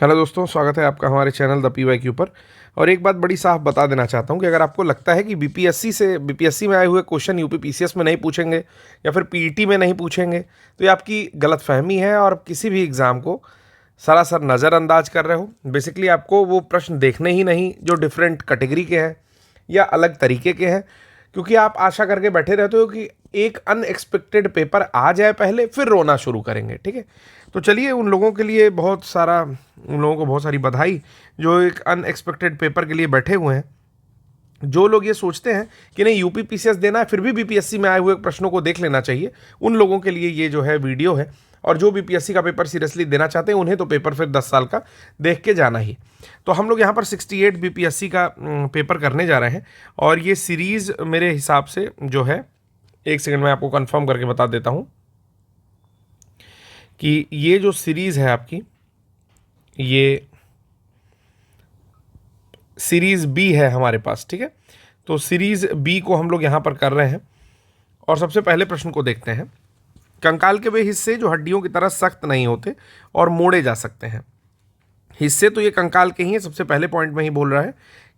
Hello दोस्तों, स्वागत है आपका हमारे चैनल द PYQ पर। और एक बात बड़ी साफ बता देना चाहता हूं कि अगर आपको लगता है कि बीपीएससी में आए हुए क्वेश्चन यूपी पीसीएस में नहीं पूछेंगे या फिर पीईटी में नहीं पूछेंगे, तो ये आपकी गलतफहमी है और आप किसी भी एग्ज़ाम को सरासर नज़रअंदाज कर रहे हो। बेसिकली आपको वो प्रश्न देखने ही नहीं जो डिफरेंट कैटेगरी के हैं या अलग तरीके के हैं, क्योंकि आप आशा करके बैठे रहते हो कि एक अनएक्सपेक्टेड पेपर आ जाए पहले, फिर रोना शुरू करेंगे। ठीक है, तो चलिए उन लोगों के लिए उन लोगों को बहुत सारी बधाई जो एक अनएक्सपेक्टेड पेपर के लिए बैठे हुए हैं। जो लोग ये सोचते हैं कि नहीं यूपी पीसीएस देना है फिर भी बीपीएससी में आए हुए प्रश्नों को देख लेना चाहिए, उन लोगों के लिए ये जो है वीडियो है। और जो बीपीएससी का पेपर सीरियसली देना चाहते हैं उन्हें तो पेपर फिर 10 साल का देख के जाना ही। तो हम लोग यहाँ पर 68 बीपीएससी का पेपर करने जा रहे हैं और ये सीरीज़ मेरे हिसाब से जो है, एक सेकंड में आपको कंफर्म करके बता देता हूँ कि ये जो सीरीज़ है आपकी, ये सीरीज़ बी है हमारे पास। ठीक है, तो सीरीज़ बी को हम लोग यहाँ पर कर रहे हैं और सबसे पहले प्रश्न को देखते हैं। कंकाल के वे हिस्से जो हड्डियों की तरह सख्त नहीं होते और मोड़े जा सकते हैं। हिस्से तो ये कंकाल के ही हैं, सबसे पहले पॉइंट में ही बोल रहा है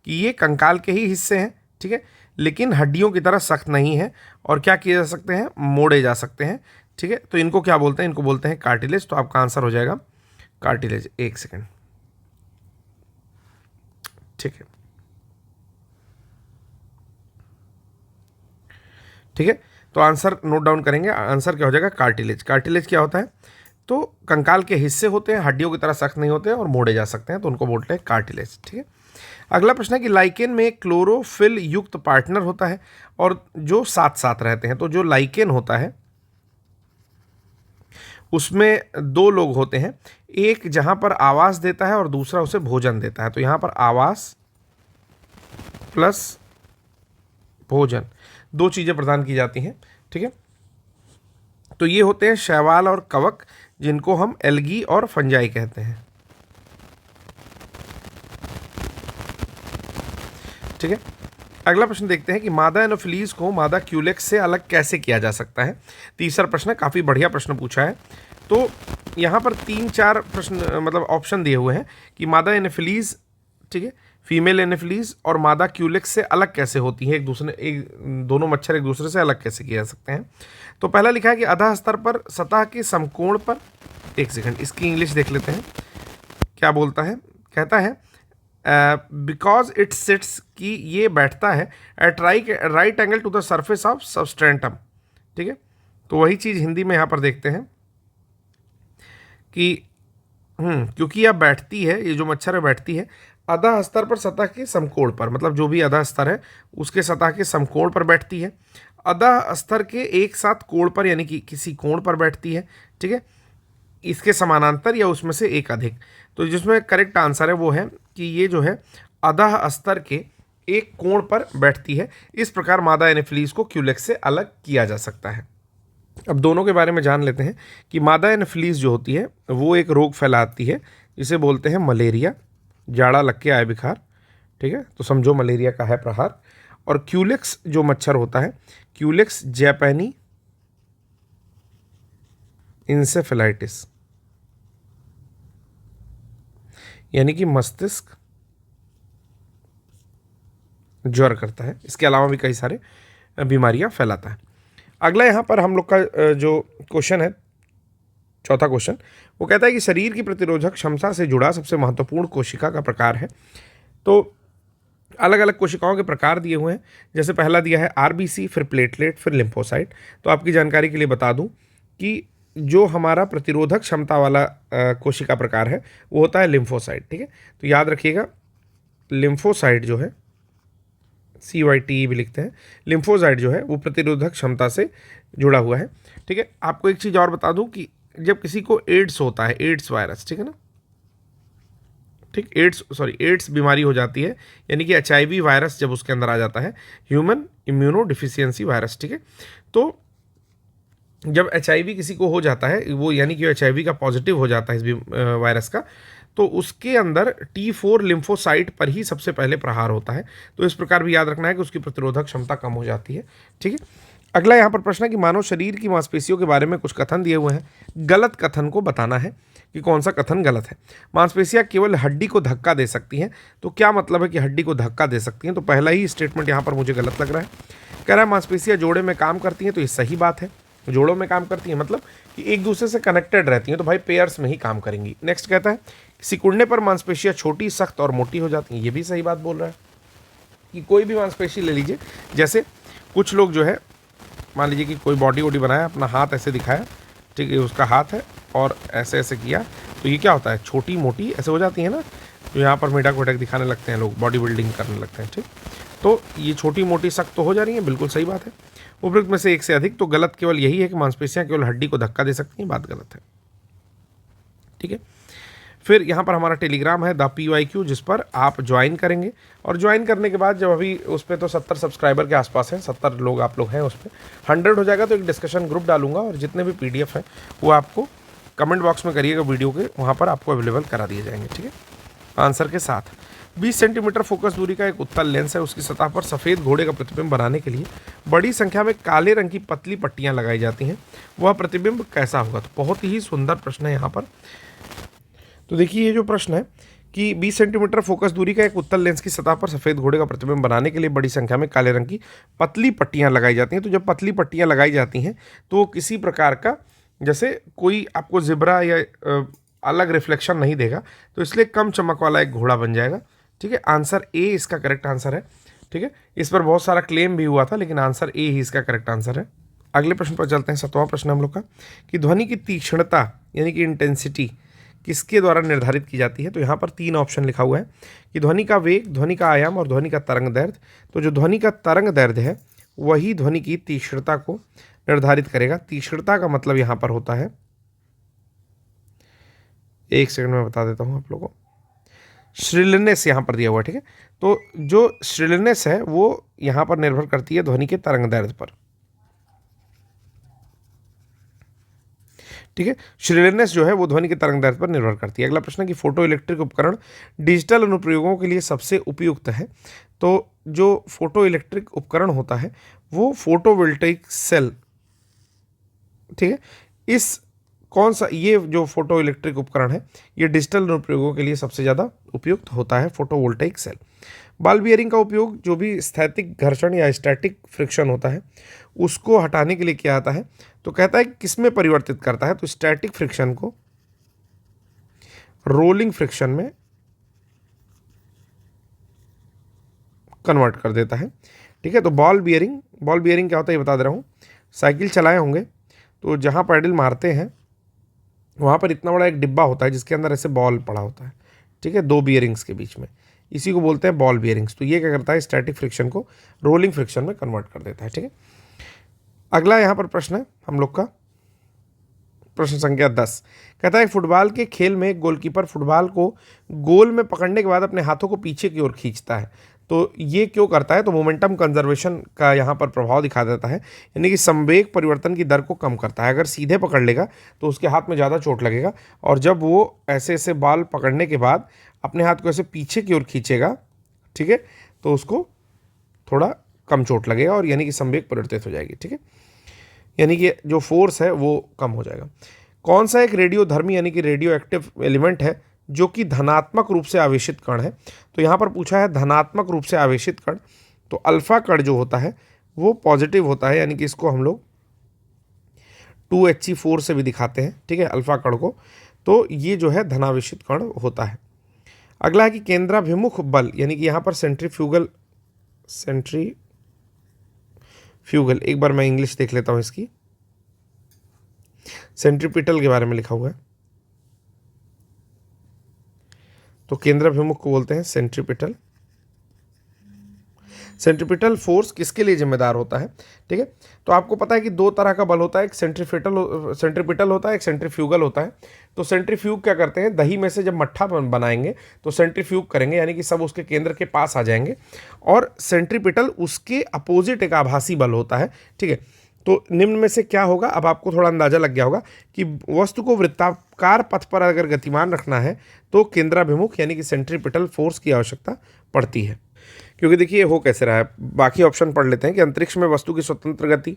कि ये कंकाल के ही हिस्से हैं। ठीक है, लेकिन हड्डियों की तरह सख्त नहीं है और क्या किए जा सकते हैं, मोड़े जा सकते हैं। ठीक है, तो इनको क्या बोलते हैं, इनको बोलते हैं कार्टिलेज। तो आपका आंसर हो जाएगा कार्टिलेज। एक सेकेंड, ठीक है, ठीक है, तो आंसर नोट डाउन करेंगे। आंसर क्या हो जाएगा, कार्टिलेज। कार्टिलेज क्या होता है, तो कंकाल के हिस्से होते हैं, हड्डियों की तरह सख्त नहीं होते हैं और मोड़े जा सकते हैं, तो उनको बोलते हैं कार्टिलेज। ठीक है, अगला प्रश्न है कि लाइकेन में क्लोरोफिल युक्त पार्टनर होता है और जो साथ साथ रहते हैं। तो जो लाइकेन होता है उसमें दो लोग होते हैं, एक जहां पर आवास देता है और दूसरा उसे भोजन देता है। तो यहां पर आवास प्लस भोजन, दो चीजें प्रदान की जाती हैं। ठीक है, तो ये होते हैं शैवाल और कवक, जिनको हम एल्गी और फंजाई कहते हैं। ठीक है, अगला प्रश्न देखते हैं कि मादा एनोफिलीज को मादा क्यूलेक्स से अलग कैसे किया जा सकता है। तीसरा प्रश्न, काफ़ी बढ़िया प्रश्न पूछा है। तो यहाँ पर 3-4 प्रश्न मतलब ऑप्शन दिए हुए हैं कि मादा एनोफिलीज, ठीक है, फीमेल एनोफिलीज और मादा क्यूलेक्स से अलग कैसे होती है, दोनों मच्छर एक दूसरे से अलग कैसे किए जा सकते हैं। तो पहला लिखा है कि अधः स्तर पर सतह के समकोण पर, एक सेकंड इसकी इंग्लिश देख लेते हैं क्या बोलता है। कहता है बिकॉज इट सिट्स, कि ये बैठता है at right angle to the surface of सबस्टेंटम। ठीक है, तो वही चीज़ हिंदी में यहाँ पर देखते हैं कि क्योंकि यह बैठती है, ये जो मच्छर है बैठती है अधः स्तर पर सतह के समकोण पर, मतलब जो भी अधः स्तर है उसके सतह के समकोण पर बैठती है। अधः स्तर के एक साथ कोण पर, यानी कि किसी कोण पर बैठती है। ठीक है, इसके समानांतर या उसमें से एक अधिक। तो जिसमें करेक्ट आंसर है वो है कि ये जो है अधः स्तर के एक कोण पर बैठती है। इस प्रकार मादा एनोफिलीज को क्यूलेक्स से अलग किया जा सकता है। अब दोनों के बारे में जान लेते हैं कि मादा एनोफिलीज जो होती है वो एक रोग फैलाती है जिसे बोलते हैं मलेरिया, जाड़ा लग के आए बुखार। ठीक है, तो समझो मलेरिया का है प्रहार। और क्यूलेक्स जो मच्छर होता है, क्यूलेक्स जैपैनी इंसेफेलाइटिस, यानी कि मस्तिष्क ज्वर करता है। इसके अलावा भी कई सारे बीमारियां फैलाता है। अगला यहाँ पर हम लोग का जो क्वेश्चन है, चौथा क्वेश्चन, वो कहता है कि शरीर की प्रतिरोधक क्षमता से जुड़ा सबसे महत्वपूर्ण कोशिका का प्रकार है। तो अलग अलग कोशिकाओं के प्रकार दिए हुए हैं। जैसे पहला दिया है आरबीसी, फिर प्लेटलेट, फिर लिम्फोसाइट। तो आपकी जानकारी के लिए बता दूं कि जो हमारा प्रतिरोधक क्षमता वाला कोशिका प्रकार है वो होता है लिम्फोसाइट। ठीक है, तो याद रखिएगा लिम्फोसाइट जो है, CYTE भी लिखते हैं, लिम्फोसाइट जो है वो प्रतिरोधक क्षमता से जुड़ा हुआ है। ठीक है, आपको एक चीज़ और बता दूं कि जब किसी को एड्स होता है, एड्स वायरस, ठीक है ना, ठीक, एड्स बीमारी हो जाती है, यानी कि HIV वायरस जब उसके अंदर आ जाता है, ह्यूमन इम्यूनो डिफिशियंसी वायरस। ठीक है, तो जब HIV किसी को हो जाता है, वो यानी कि HIV का पॉजिटिव हो जाता है इस वायरस का, तो उसके अंदर T4 लिम्फोसाइट पर ही सबसे पहले प्रहार होता है। तो इस प्रकार भी याद रखना है कि उसकी प्रतिरोधक क्षमता कम हो जाती है। ठीक है, अगला यहाँ पर प्रश्न है कि मानव शरीर की मांसपेशियों के बारे में कुछ कथन दिए हुए हैं, गलत कथन को बताना है। कि कौन सा कथन गलत है। मांसपेशियां केवल हड्डी को धक्का दे सकती हैं, तो क्या मतलब है कि हड्डी को धक्का दे सकती हैं? तो पहला ही स्टेटमेंट यहाँ पर मुझे गलत लग रहा है। कह रहा है मांसपेशियां जोड़े में काम करती हैं, तो ये सही बात है। जोड़ों में काम करती हैं मतलब कि एक दूसरे से कनेक्टेड रहती हैं, तो भाई पेयर्स में ही काम करेंगी। नेक्स्ट कहता है सिकुड़ने पर मांसपेशियां छोटी, सख्त और मोटी हो जाती हैं। ये भी सही बात बोल रहा है कि कोई भी मांसपेशी ले लीजिए, जैसे कुछ लोग जो है मान लीजिए कि कोई बॉडी वॉडी बनाया, अपना हाथ ऐसे दिखाया, ठीक है, उसका हाथ है और ऐसे ऐसे किया, तो ये क्या होता है, छोटी मोटी ऐसे हो जाती है ना, जो यहाँ पर मेढक वेढक दिखाने लगते हैं लोग, बॉडी बिल्डिंग करने लगते हैं, ठीक। तो ये छोटी मोटी सख्त तो हो जा रही है, बिल्कुल सही बात है। उपरोक्त में से एक से अधिक, तो गलत केवल यही है कि मांसपेशियां केवल हड्डी को धक्का दे सकती हैं, बात गलत है, ठीक है। फिर यहाँ पर हमारा टेलीग्राम है द PYQ, जिस पर आप ज्वाइन करेंगे, और ज्वाइन करने के बाद जब अभी उस पर तो 70 सब्सक्राइबर के आसपास हैं, 70 लोग आप लोग हैं उस पर, 100 हो जाएगा तो एक डिस्कशन ग्रुप डालूंगा, और जितने भी PDF हैं वो आपको कमेंट बॉक्स में करिएगा वीडियो के, वहाँ पर आपको अवेलेबल करा दिए जाएंगे, ठीक है, आंसर के साथ। 20 सेंटीमीटर फोकस दूरी का एक उत्तल लेंस है, उसकी सतह पर सफ़ेद घोड़े का प्रतिबिंब बनाने के लिए बड़ी संख्या में काले रंग की पतली पट्टियाँ लगाई जाती हैं, वह प्रतिबिंब कैसा होगा? तो बहुत ही सुंदर प्रश्न है यहाँ पर। तो देखिए, ये जो प्रश्न है कि 20 सेंटीमीटर फोकस दूरी का एक उत्तल लेंस की सतह पर सफ़ेद घोड़े का प्रतिबिंब बनाने के लिए बड़ी संख्या में काले रंग की पतली पट्टियां लगाई जाती हैं, तो जब पतली पट्टियां लगाई जाती हैं तो किसी प्रकार का, जैसे कोई आपको जिब्रा या अलग रिफ्लेक्शन नहीं देगा, तो इसलिए कम चमक वाला एक घोड़ा बन जाएगा, ठीक है। आंसर ए इसका करेक्ट आंसर है, ठीक है। इस पर बहुत सारा क्लेम भी हुआ था, लेकिन आंसर ए ही इसका करेक्ट आंसर है। अगले प्रश्न पर चलते हैं, 7वां प्रश्न हम लोग का, कि ध्वनि की तीक्ष्णता यानी कि इंटेंसिटी किसके द्वारा निर्धारित की जाती है? तो यहाँ पर 3 ऑप्शन लिखा हुआ है कि ध्वनि का वेग, ध्वनि का आयाम और ध्वनि का तरंग दैर्ध्य। तो जो ध्वनि का तरंग दैर्ध्य है वही ध्वनि की तीक्ष्णता को निर्धारित करेगा। तीक्ष्णता का मतलब यहाँ पर होता है, एक सेकंड में बता देता हूँ आप लोगों को, श्रिलनेस यहाँ पर दिया हुआ है, ठीक है। तो जो श्रिलनेस है वो यहाँ पर निर्भर करती है ध्वनि के तरंग दैर्ध्य पर, ठीक है। श्रिलनेस जो है वो ध्वनि के तरंग दैर्ध्य पर निर्भर करती है। अगला प्रश्न कि फोटो इलेक्ट्रिक उपकरण डिजिटल अनुप्रयोगों के लिए सबसे उपयुक्त है। तो जो फोटो इलेक्ट्रिक उपकरण होता है वो फोटोवोल्टाइक सेल, ठीक है। इस कौन सा, ये जो फोटो इलेक्ट्रिक उपकरण है ये डिजिटल अनुप्रयोगों के लिए सबसे ज़्यादा उपयुक्त होता है, फोटोवोल्टाइक सेल। बॉल बियरिंग का उपयोग जो भी स्थैतिक घर्षण या स्टैटिक फ्रिक्शन होता है उसको हटाने के लिए किया जाता है। तो कहता है किस में परिवर्तित करता है? तो स्टैटिक फ्रिक्शन को रोलिंग फ्रिक्शन में कन्वर्ट कर देता है, ठीक है। तो बॉल बियरिंग क्या होता है ये बता दे रहा हूँ। साइकिल चलाए होंगे तो जहाँ पैडल मारते हैं वहाँ पर इतना बड़ा एक डिब्बा होता है जिसके अंदर ऐसे बॉल पड़ा होता है, ठीक है, 2 बियरिंग्स के बीच में, इसी को बोलते हैं बॉल बियरिंग्स। तो ये क्या करता है, स्टैटिक फ्रिक्शन को रोलिंग फ्रिक्शन में कन्वर्ट कर देता है, ठीक है। अगला यहाँ पर प्रश्न है हम लोग का, प्रश्न संख्या 10, कहता है फुटबॉल के खेल में गोलकीपर फुटबॉल को गोल में पकड़ने के बाद अपने हाथों को पीछे की ओर खींचता है। तो ये क्यों करता है? तो मोमेंटम कंजर्वेशन का यहाँ पर प्रभाव दिखा देता है, यानी कि संवेग परिवर्तन की दर को कम करता है। अगर सीधे पकड़ लेगा तो उसके हाथ में ज़्यादा चोट लगेगा, और जब वो ऐसे ऐसे बॉल पकड़ने के बाद अपने हाथ को ऐसे पीछे की ओर खींचेगा, ठीक है, तो उसको थोड़ा कम चोट लगेगा, और यानी कि संवेग परिवर्तित हो जाएगी, ठीक है, यानी कि जो फोर्स है वो कम हो जाएगा। कौन सा एक रेडियोधर्मी यानी कि रेडियो एक्टिव एलिमेंट है जो कि धनात्मक रूप से आवेशित कण है? तो यहाँ पर पूछा है धनात्मक रूप से आवेशित कण, तो अल्फा कण जो होता है वो पॉजिटिव होता है, यानी कि इसको हम लोग 2He4 से भी दिखाते हैं, ठीक है, अल्फा कण को। तो ये जो है धनावेशित कण होता है। अगला है कि केंद्राभिमुख बल, यानी कि यहाँ पर सेंट्रीफ्यूगल, एक बार मैं इंग्लिश देख लेता हूँ इसकी, सेंट्रीपिटल के बारे में लिखा हुआ है, तो केंद्राभिमुख को बोलते हैं सेंट्रीपिटल। सेंट्रीपिटल फोर्स किसके लिए जिम्मेदार होता है? ठीक है, तो आपको पता है कि 2 तरह का बल होता है, एक सेंट्रीपिटल होता है, एक सेंट्रीफ्यूगल होता है। तो सेंट्रीफ्यूग क्या करते हैं, दही में से जब मट्ठा बनाएंगे तो सेंट्रीफ्यूग करेंगे, यानी कि सब उसके केंद्र के पास आ जाएंगे, और सेंट्रीपिटल उसके अपोजिट एक आभासी बल होता है, ठीक है। तो निम्न में से क्या होगा? अब आपको थोड़ा अंदाजा लग गया होगा कि वस्तु को वृत्ताकार पथ पर अगर गतिमान रखना है तो केंद्राभिमुख यानी कि सेंट्रीपिटल फोर्स की आवश्यकता पड़ती है। क्योंकि देखिए हो कैसे रहा है, बाकी ऑप्शन पढ़ लेते हैं कि अंतरिक्ष में वस्तु की स्वतंत्र गति,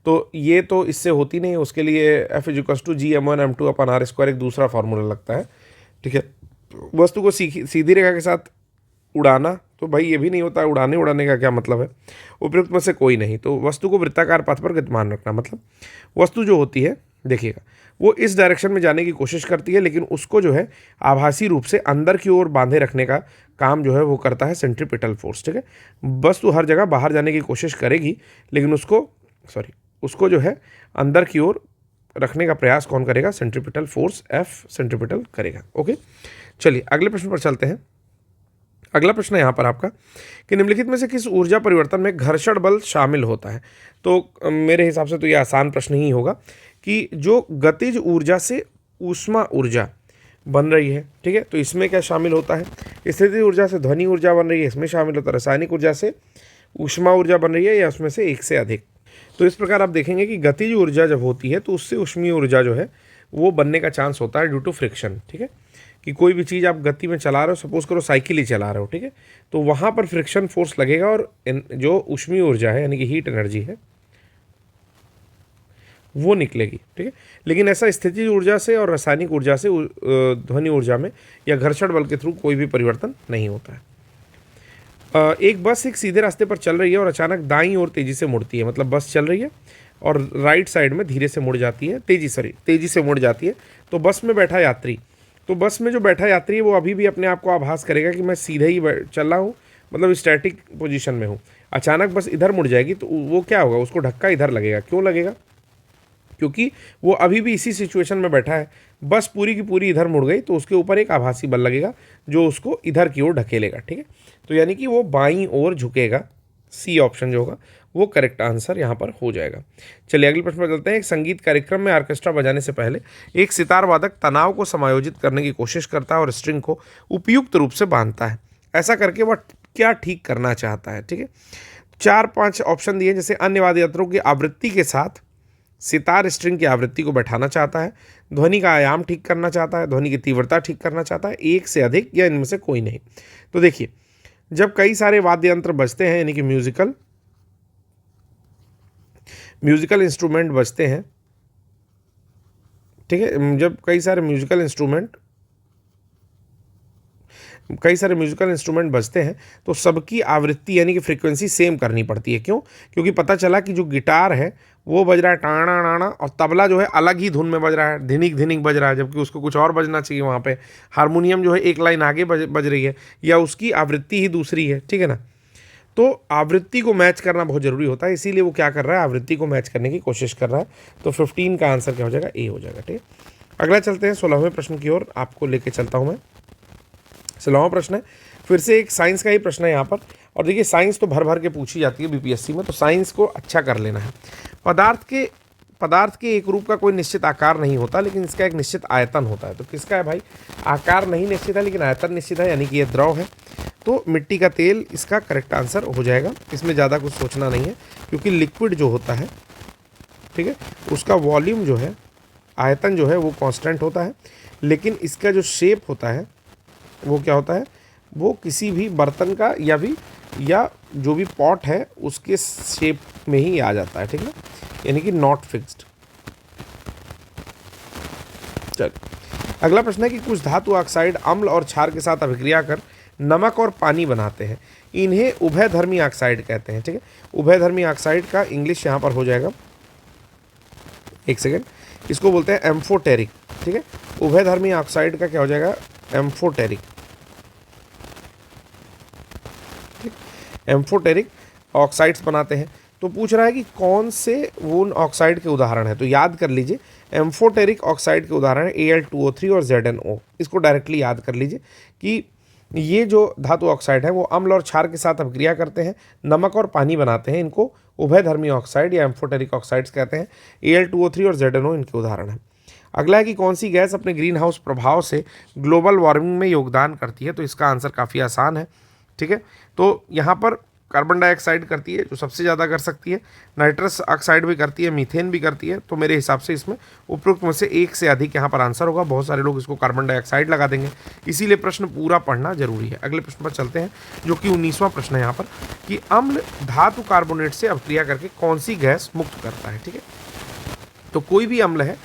तो ये तो इससे होती नहीं है, उसके लिए F=g m1m2/r² एक दूसरा फार्मूला लगता है, ठीक है। वस्तु को सीधी रेखा के साथ उड़ाना, तो भाई ये भी नहीं होता है, उड़ाने का क्या मतलब है, उपयुक्त में से कोई नहीं। तो वस्तु को वृत्ताकार पथ पर गतिमान रखना, मतलब वस्तु जो होती है देखिएगा वो इस डायरेक्शन में जाने की कोशिश करती है, लेकिन उसको जो है आभासी रूप से अंदर की ओर बांधे रखने का काम जो है वो करता है सेंट्रीपिटल फोर्स, ठीक है। वस्तु हर जगह बाहर जाने की कोशिश करेगी, लेकिन उसको जो है अंदर की ओर रखने का प्रयास कौन करेगा, सेंट्रीपिटल फोर्स F सेंट्रीपिटल करेगा। ओके, चलिए अगले प्रश्न पर चलते हैं। अगला प्रश्न है यहाँ पर आपका कि निम्नलिखित में से किस ऊर्जा परिवर्तन में घर्षण बल शामिल होता है। तो मेरे हिसाब से तो ये आसान प्रश्न ही होगा कि जो गतिज ऊर्जा से ऊष्मा ऊर्जा बन रही है, ठीक है, तो इसमें क्या शामिल होता है, स्थितिज ऊर्जा से ध्वनि ऊर्जा बन रही है, इसमें शामिल होता है, रासायनिक ऊर्जा से ऊष्मा ऊर्जा बन रही है, या उसमें से एक से अधिक। तो इस प्रकार आप देखेंगे कि गतिज ऊर्जा जब होती है तो उससे ऊष्मीय ऊर्जा जो है वो बनने का चांस होता है ड्यू टू फ्रिक्शन, ठीक है। कि कोई भी चीज़ आप गति में चला रहे हो, सपोज करो साइकिल ही चला रहे हो, ठीक है, तो वहाँ पर फ्रिक्शन फोर्स लगेगा और जो ऊष्मीय ऊर्जा है यानी कि हीट एनर्जी है वो निकलेगी, ठीक है। लेकिन ऐसा स्थितिज ऊर्जा से और रासायनिक ऊर्जा से ध्वनि ऊर्जा में या घर्षण बल के थ्रू कोई भी परिवर्तन नहीं होता है। एक बस एक सीधे रास्ते पर चल रही है और अचानक दाईं ओर तेजी से मुड़ती है, मतलब बस चल रही है और राइट साइड में धीरे से मुड़ जाती है, तेजी से मुड़ जाती है। तो बस में बैठा यात्री, तो बस में जो बैठा यात्री है वो अभी भी अपने आप को आभास करेगा कि मैं सीधे ही चल रहा हूँ, मतलब स्टैटिक पोजीशन में हूँ। अचानक बस इधर मुड़ जाएगी तो वो क्या होगा, उसको धक्का इधर लगेगा। क्यों लगेगा, क्योंकि वो अभी भी इसी सिचुएशन में बैठा है। बस पूरी की पूरी इधर मुड़ गई तो उसके ऊपर एक आभासी बल लगेगा जो उसको इधर की ओर ढकेलेगा, ठीक है। तो यानी कि वो बाईं ओर झुकेगा। सी ऑप्शन जो होगा वो करेक्ट आंसर यहाँ पर हो जाएगा। चलिए अगले प्रश्न पर चलते हैं। एक संगीत कार्यक्रम में ऑर्केस्ट्रा बजाने से पहले एक सितार वादक तनाव को समायोजित करने की कोशिश करता है और स्ट्रिंग को उपयुक्त रूप से बांधता है। ऐसा करके वह क्या ठीक करना चाहता है, ठीक है। 4-5 ऑप्शन दिए, जैसे अन्य वाद्य यंत्रों की आवृत्ति के साथ सितार स्ट्रिंग की आवृत्ति को बैठाना चाहता है, ध्वनि का आयाम ठीक करना चाहता है, ध्वनि की तीव्रता ठीक करना चाहता है, एक से अधिक, या इनमें से कोई नहीं। तो देखिए जब कई सारे वाद्य यंत्र बजते हैं यानी कि म्यूजिकल इंस्ट्रूमेंट बजते हैं, ठीक है, जब कई सारे म्यूजिकल इंस्ट्रूमेंट बजते हैं तो सबकी आवृत्ति यानी कि फ्रीक्वेंसी सेम करनी पड़ती है। क्यों, क्योंकि पता चला कि जो गिटार है वो बज रहा है टाणा नाना, और तबला जो है अलग ही धुन में बज रहा है, धिनिक धिनिक बज रहा है, जबकि उसको कुछ और बजना चाहिए वहाँ पे। हारमोनियम जो है एक लाइन आगे बज रही है, या उसकी आवृत्ति ही दूसरी है, ठीक है ना। तो आवृत्ति को मैच करना बहुत ज़रूरी होता है, इसीलिए वो क्या कर रहा है, आवृत्ति को मैच करने की कोशिश कर रहा है। तो 15 का आंसर क्या हो जाएगा, ए हो जाएगा, ठीक है। अगला चलते हैं 16वें प्रश्न की ओर, आपको लेके चलता हूँ मैं। 16वां प्रश्न है, फिर से एक साइंस का ही प्रश्न है यहाँ पर। और देखिए साइंस तो भर भर के पूछी जाती है बीपीएससी में, तो साइंस को अच्छा कर लेना है। पदार्थ के एक रूप का कोई निश्चित आकार नहीं होता, लेकिन इसका एक निश्चित आयतन होता है। तो किसका है भाई, आकार नहीं निश्चित है लेकिन आयतन निश्चित है, यानी कि ये द्रव है। तो मिट्टी का तेल इसका करेक्ट आंसर हो जाएगा। इसमें ज़्यादा कुछ सोचना नहीं है, क्योंकि लिक्विड जो होता है, ठीक है, उसका वॉल्यूम जो है, आयतन जो है वो कांस्टेंट होता है, लेकिन इसका जो शेप होता है वो क्या होता है, वो किसी भी बर्तन का या जो भी पॉट है उसके शेप में ही आ जाता है, ठीक है, यानी कि नॉट फिक्स्ड। चल अगला प्रश्न है कि कुछ धातु ऑक्साइड अम्ल और क्षार के साथ अभिक्रिया कर नमक और पानी बनाते हैं, इन्हें उभयधर्मी ऑक्साइड कहते हैं, ठीक है। उभयधर्मी ऑक्साइड का इंग्लिश यहाँ पर हो जाएगा, एक सेकेंड, इसको बोलते हैं एम्फोटेरिक, ठीक है। उभयधर्मी ऑक्साइड का क्या हो जाएगा, एम्फोटेरिक, ठीक। एम्फोटेरिक ऑक्साइड्स बनाते हैं। तो पूछ रहा है कि कौन से वो ऑक्साइड के उदाहरण है, तो याद कर लीजिए एम्फोटेरिक ऑक्साइड के उदाहरण है Al2O3 और ZnO। इसको डायरेक्टली याद कर लीजिए कि ये जो धातु ऑक्साइड है वो अम्ल और क्षार के साथ अभिक्रिया करते हैं, नमक और पानी बनाते हैं, इनको उभयधर्मी ऑक्साइड या एम्फोटेरिक ऑक्साइड्स कहते हैं। Al2O3 और ZnO इनके उदाहरण हैं। अगला है कि कौन सी गैस अपने ग्रीन हाउस प्रभाव से ग्लोबल वार्मिंग में योगदान करती है। तो इसका आंसर काफ़ी आसान है, ठीक है। तो यहाँ पर कार्बन डाइऑक्साइड करती है, जो सबसे ज़्यादा कर सकती है, नाइट्रस ऑक्साइड भी करती है, मीथेन भी करती है। तो मेरे हिसाब से इसमें उपरोक्त में से एक से अधिक यहाँ पर आंसर होगा। बहुत सारे लोग इसको कार्बन डाइऑक्साइड लगा देंगे, इसीलिए प्रश्न पूरा पढ़ना जरूरी है। अगले प्रश्न पर चलते हैं, जो कि 19वां प्रश्न है यहाँ पर, कि अम्ल धातु कार्बोनेट से अभिक्रिया करके कौन सी गैस मुक्त करता है। ठीक है, तो कोई भी अम्ल है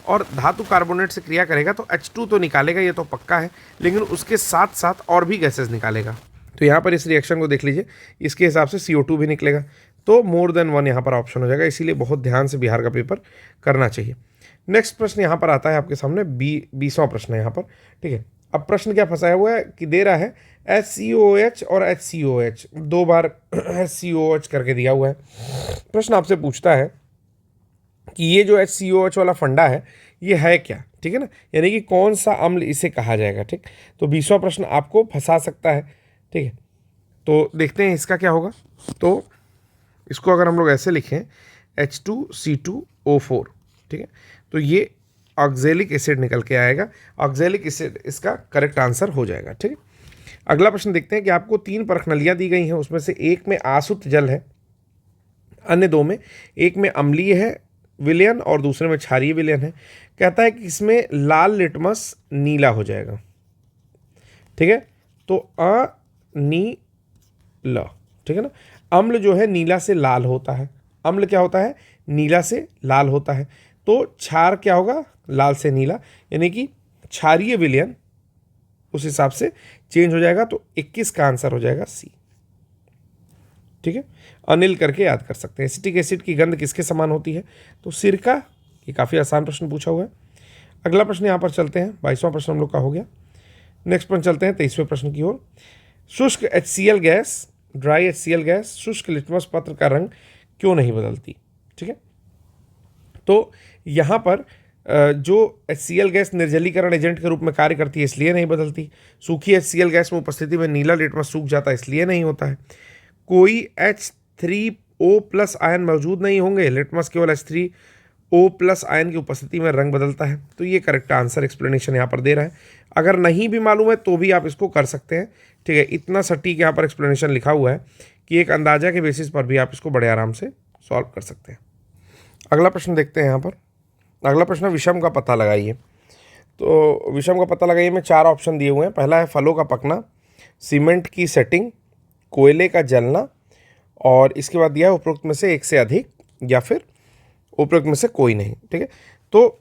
और धातु कार्बोनेट से क्रिया करेगा तो H2 तो निकालेगा, ये तो पक्का है, लेकिन उसके साथ साथ और भी गैसेस निकालेगा। तो यहाँ पर इस रिएक्शन को देख लीजिए, इसके हिसाब से CO2 भी निकलेगा, तो मोर देन 1 यहाँ पर ऑप्शन हो जाएगा। इसीलिए बहुत ध्यान से बिहार का पेपर करना चाहिए। नेक्स्ट प्रश्न यहाँ पर आता है आपके सामने, 20वां प्रश्न है यहाँ पर। ठीक है, अब प्रश्न क्या फंसाया हुआ है कि दे रहा है HCOH और HCOH, 2 बार HCOH करके दिया हुआ है। प्रश्न आपसे पूछता है कि ये जो HCOH वाला फंडा है ये है क्या। ठीक है ना, यानी कि कौन सा अम्ल इसे कहा जाएगा। ठीक, तो 20वां प्रश्न आपको फंसा सकता है। ठीक है, तो देखते हैं इसका क्या होगा। तो इसको अगर हम लोग ऐसे लिखें H2C2O4, ठीक है, तो ये ऑक्जेलिक एसिड निकल के आएगा। ऑक्जेलिक एसिड इसका करेक्ट आंसर हो जाएगा। ठीक है, अगला प्रश्न देखते हैं कि आपको 3 परखनलियाँ दी गई हैं, उसमें से एक में आसुत जल है, अन्य 2 में, एक में अम्लीय है विलयन और दूसरे में क्षारीय विलयन है। कहता है कि इसमें लाल लिटमस नीला हो जाएगा। ठीक है, तो नीला, ठीक है ना, अम्ल जो है नीला से लाल होता है, अम्ल क्या होता है, नीला से लाल होता है। तो क्षार क्या होगा, लाल से नीला, यानी कि क्षारीय विलयन उस हिसाब से चेंज हो जाएगा। तो 21 का आंसर हो जाएगा सी। ठीक है, अनिल करके याद कर सकते हैं। एसिटिक एसिड की गंध किसके समान होती है, तो सिरका। ये काफ़ी आसान प्रश्न पूछा हुआ है। अगला प्रश्न यहाँ पर चलते हैं, 22वां प्रश्न हम लोग का हो गया। नेक्स्ट प्रश्न चलते हैं 23वें प्रश्न की ओर। शुष्क HCl gas, dry HCl gas शुष्क लिटमस पत्र का रंग क्यों नहीं बदलती। ठीक है, तो यहाँ पर जो HCl गैस निर्जलीकरण एजेंट के रूप में कार्य करती है इसलिए नहीं बदलती। सूखी HCl गैस में उपस्थिति में नीला लिटमस सूख जाता है इसलिए नहीं होता है। कोई H3O+ आयन मौजूद नहीं होंगे, लिटमस केवल H3O+ आयन की उपस्थिति में रंग बदलता है। तो ये करेक्ट आंसर एक्सप्लेनेशन यहाँ पर दे रहा है। अगर नहीं भी मालूम है तो भी आप इसको कर सकते हैं। ठीक है, इतना सटीक यहाँ पर एक्सप्लेनेशन लिखा हुआ है कि एक अंदाजा के बेसिस पर भी आप इसको बड़े आराम से सॉल्व कर सकते हैं। अगला प्रश्न देखते हैं यहाँ पर। अगला प्रश्न विषम का पता लगाइए। तो विषम का पता लगाइए में 4 ऑप्शन दिए हुए हैं। पहला है फलों का पकना, सीमेंट की सेटिंग, कोयले का जलना, और इसके बाद दिया है उपरोक्त में से एक से अधिक या फिर उपरोक्त में से कोई नहीं। ठीक है, तो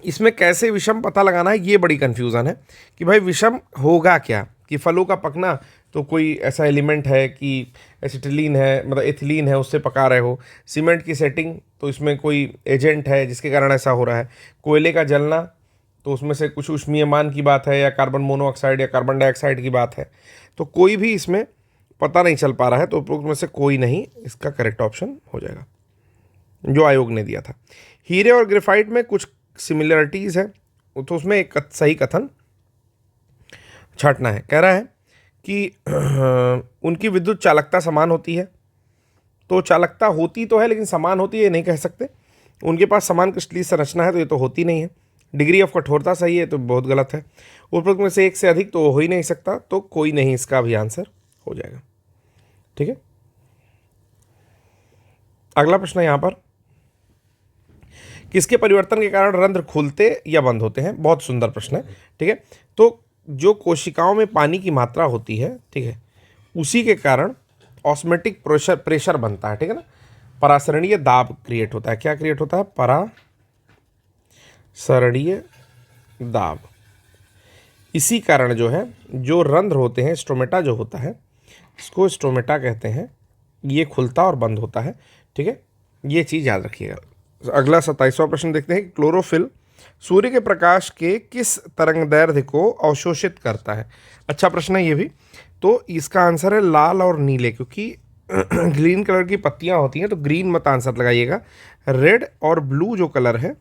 इसमें कैसे विषम पता लगाना है ये बड़ी कन्फ्यूज़न है कि भाई विषम होगा क्या। कि फलों का पकना तो कोई ऐसा एलिमेंट है कि एसिटिलीन है, मतलब एथिलीन है, उससे पका रहे हो। सीमेंट की सेटिंग तो इसमें कोई एजेंट है जिसके कारण ऐसा हो रहा है। कोयले का जलना तो उसमें से कुछ ऊष्मीयमान की बात है या कार्बन मोनोऑक्साइड या कार्बन डाइऑक्साइड की बात है। तो कोई भी इसमें पता नहीं चल पा रहा है, तो उपरोक्त में से कोई नहीं इसका करेक्ट ऑप्शन हो जाएगा जो आयोग ने दिया था। हीरे और ग्रेफाइट में कुछ सिमिलरिटीज़ है, तो उसमें एक सही कथन छांटना है। कह रहा है कि उनकी विद्युत चालकता समान होती है। तो चालकता होती तो है लेकिन समान होती है नहीं कह सकते। उनके पास समान क्रिस्टलीय संरचना है तो ये तो होती नहीं है। डिग्री ऑफ कठोरता सही है तो बहुत गलत है। उपरोक्त में से एक से अधिक तो हो ही नहीं सकता, तो कोई नहीं इसका भी आंसर हो जाएगा। ठीक है, अगला प्रश्न है यहाँ पर, किसके परिवर्तन के कारण रंध्र खुलते या बंद होते हैं। बहुत सुंदर प्रश्न है। ठीक है, तो जो कोशिकाओं में पानी की मात्रा होती है, ठीक है, उसी के कारण ऑस्मेटिक प्रेशर बनता है। ठीक है ना, परासरणीय दाब क्रिएट होता है। क्या क्रिएट होता है, परासरणीय दाब। इसी कारण जो है जो रंध्र होते हैं, स्टोमेटा जो होता है, इसको स्टोमेटा कहते हैं, ये खुलता और बंद होता है। ठीक है, ये चीज़ याद रखिएगा। अगला 27वां प्रश्न देखते हैं। क्लोरोफिल सूर्य के प्रकाश के किस तरंगदैर्घ्य को अवशोषित करता है। अच्छा प्रश्न है ये भी। तो इसका आंसर है लाल और नीले, क्योंकि ग्रीन कलर की पत्तियां होती हैं, तो ग्रीन मत आंसर लगाइएगा। रेड और ब्लू जो कलर है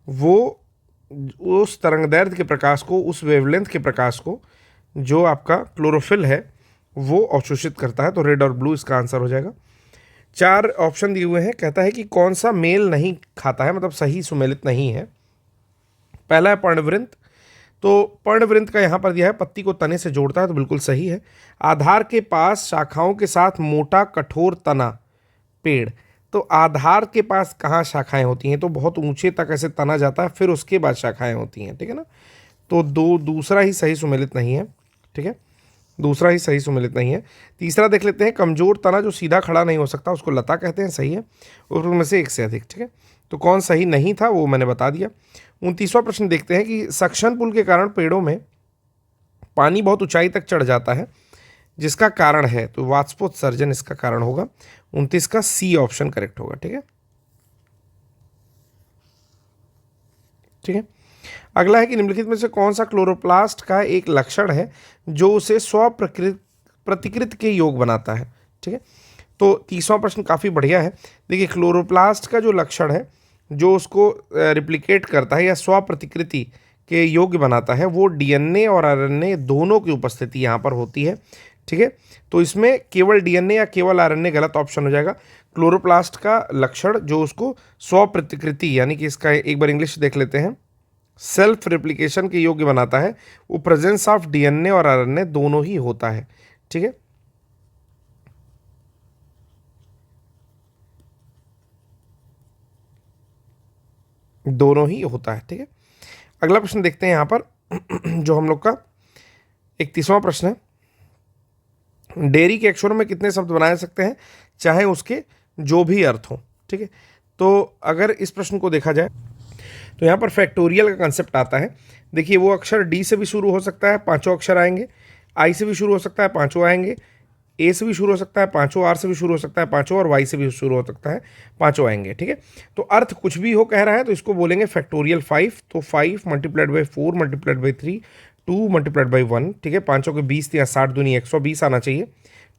वो उस तरंगदैर्घ्य के प्रकाश को, उस वेवलेंथ के प्रकाश को जो आपका क्लोरोफिल है वो अवशोषित करता है। तो रेड और ब्लू इसका आंसर हो जाएगा। 4 ऑप्शन दिए हुए हैं। कहता है कि कौन सा मेल नहीं खाता है, मतलब सही सुमेलित नहीं है। पहला है पर्णवृंत, तो पर्णवृंत का यहाँ पर दिया है पत्ती को तने से जोड़ता है, तो बिल्कुल सही है। आधार के पास शाखाओं के साथ मोटा कठोर तना पेड़, तो आधार के पास कहाँ शाखाएं होती हैं, तो बहुत ऊंचे तक ऐसे तना जाता है, फिर उसके बाद शाखाएं होती हैं, ठीक है ना। तो दूसरा ही सही सुमेलित नहीं है, ठीक है, दूसरा ही सही सुमेलित नहीं है। तीसरा देख लेते हैं, कमजोर तना जो सीधा खड़ा नहीं हो सकता उसको लता कहते हैं, सही है, और उनमें से एक से अधिक, ठीक है। तो कौन सही नहीं था वो मैंने बता दिया। 29वां प्रश्न देखते हैं कि सक्शन पुल के कारण पेड़ों में पानी बहुत ऊंचाई तक चढ़ जाता है, जिसका कारण है, तो वाष्पोत्सर्जन इसका कारण होगा। 29 का सी ऑप्शन करेक्ट होगा, ठीक है, ठीक है। अगला है कि निम्नलिखित में से कौन सा क्लोरोप्लास्ट का एक लक्षण है जो उसे प्रतिकृत के योग बनाता है, ठीक है। तो 30वां प्रश्न काफ़ी बढ़िया है। देखिए, क्लोरोप्लास्ट का जो लक्षण है जो उसको रिप्लिकेट करता है या स्वप्रतिकृति के योग्य बनाता है, वो डीएनए और आरएनए दोनों की उपस्थिति यहाँ पर होती है, ठीक है। तो इसमें केवल डीएनए या केवल आरएनए गलत ऑप्शन हो जाएगा। क्लोरोप्लास्ट का लक्षण जो उसको स्वप्रतिकृति, यानी कि इसका एक बार इंग्लिश देख लेते हैं, सेल्फ रेप्लिकेशन के योग्य बनाता है, वो प्रेजेंस ऑफ डीएनए और आरएनए दोनों ही होता है, ठीक है। दोनों ही होता है, ठीक है। अगला प्रश्न देखते हैं यहाँ पर जो हम लोग का 31वां प्रश्न है, डेयरी के अक्षरों में कितने शब्द बनाए सकते हैं चाहे उसके जो भी अर्थ हो, ठीक है। तो अगर इस प्रश्न को देखा जाए तो यहाँ पर फैक्टोरियल का कंसेप्ट आता है। देखिए, वो अक्षर डी से भी शुरू हो सकता है, पांचों अक्षर आएंगे, आई से भी शुरू हो सकता है, पांचों आएंगे, ए से भी शुरू हो सकता है पांचों, आर से भी शुरू हो सकता है पांचों, और वाई से भी शुरू हो सकता है पांचों आएंगे, ठीक है। तो अर्थ कुछ भी हो कह रहा है तो इसको बोलेंगे फैक्टोरियल 5। तो 5 multiplied by 4 multiplied by 3 2 multiplied by 1, ठीक है। पांचों के 20 या 60 दूनी 120 आना चाहिए,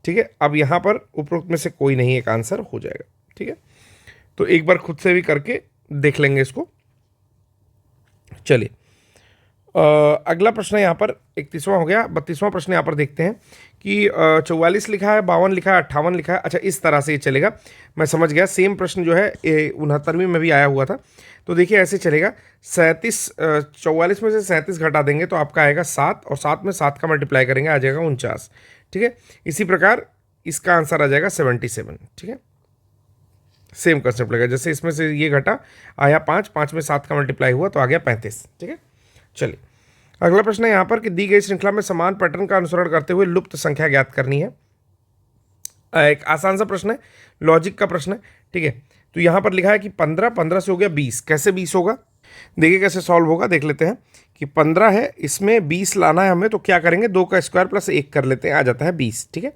ठीक है। अब यहाँ पर उपरोक्त में से कोई नहीं एक आंसर हो जाएगा, ठीक है। तो एक बार खुद से भी करके देख लेंगे इसको। चलिए, अगला प्रश्न यहाँ पर 31वां हो गया। 32वां प्रश्न यहाँ पर देखते हैं कि 44 लिखा है, 52 लिखा है, 58 लिखा है। अच्छा, इस तरह से ये चलेगा, मैं समझ गया। सेम प्रश्न जो है 69वीं में भी आया हुआ था। तो देखिए, ऐसे चलेगा, 44 में से 37 घटा देंगे तो आपका आएगा 7, और 7 में 7 का मल्टीप्लाई करेंगे आ जाएगा 49, ठीक है। इसी प्रकार इसका आंसर आ जाएगा 77, ठीक है। सेम कंसेप्ट लगेगा, जैसे इसमें से ये घटा आया 5, 5 में 7 का मल्टीप्लाई हुआ तो आ गया 35, ठीक है। चलिए, अगला प्रश्न है यहाँ पर कि दी गई श्रृंखला में समान पैटर्न का अनुसरण करते हुए लुप्त संख्या ज्ञात करनी है। एक आसान सा प्रश्न है, लॉजिक का प्रश्न है, ठीक है। तो यहाँ पर लिखा है कि 15, 15 से हो गया 20, कैसे 20 होगा, देखिए कैसे सॉल्व होगा, देख लेते हैं कि 15 है, इसमें 20 लाना है हमें, तो क्या करेंगे, 2 का स्क्वायर प्लस 1 कर लेते हैं, आ जाता है 20, ठीक है।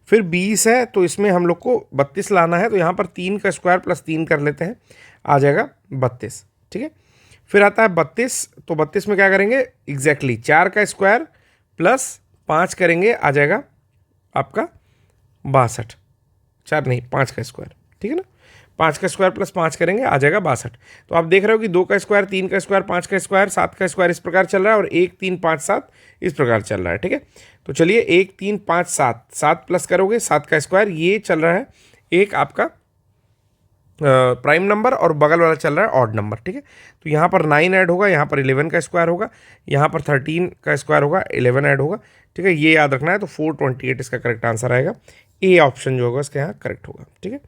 फिर 20 है तो इसमें हम लोग को 32 लाना है, तो यहाँ पर 3 का स्क्वायर प्लस 3 कर लेते हैं, आ जाएगा 32, ठीक है। फिर आता है 32, तो 32 में क्या करेंगे, एग्जैक्टली 4 का स्क्वायर प्लस 5 करेंगे, आ जाएगा आपका 62, 4 नहीं 5 का स्क्वायर, ठीक है ना। 5 का स्क्वायर प्लस 5 करेंगे आ जाएगा 62। तो आप देख रहे हो कि 2 का स्क्वायर, 3 का स्क्वायर, 5 का स्क्वायर, 7 का स्क्वायर इस प्रकार चल रहा है, और 1 3 5 7 इस प्रकार चल रहा है, ठीक है। तो चलिए 1 3 5 7, 7 प्लस करोगे 7 का स्क्वायर, ये चल रहा है एक आपका प्राइम नंबर, और बगल वाला चल रहा है ऑड नंबर, ठीक है। तो यहाँ पर 9 ऐड होगा, यहाँ पर 11 का स्क्वायर होगा, यहाँ पर 13 का स्क्वायर होगा, 11 ऐड होगा, ठीक है। ये याद रखना है। तो 428 इसका करेक्ट आंसर आएगा, ए ऑप्शन जो होगा इसके यहाँ करेक्ट होगा, ठीक है।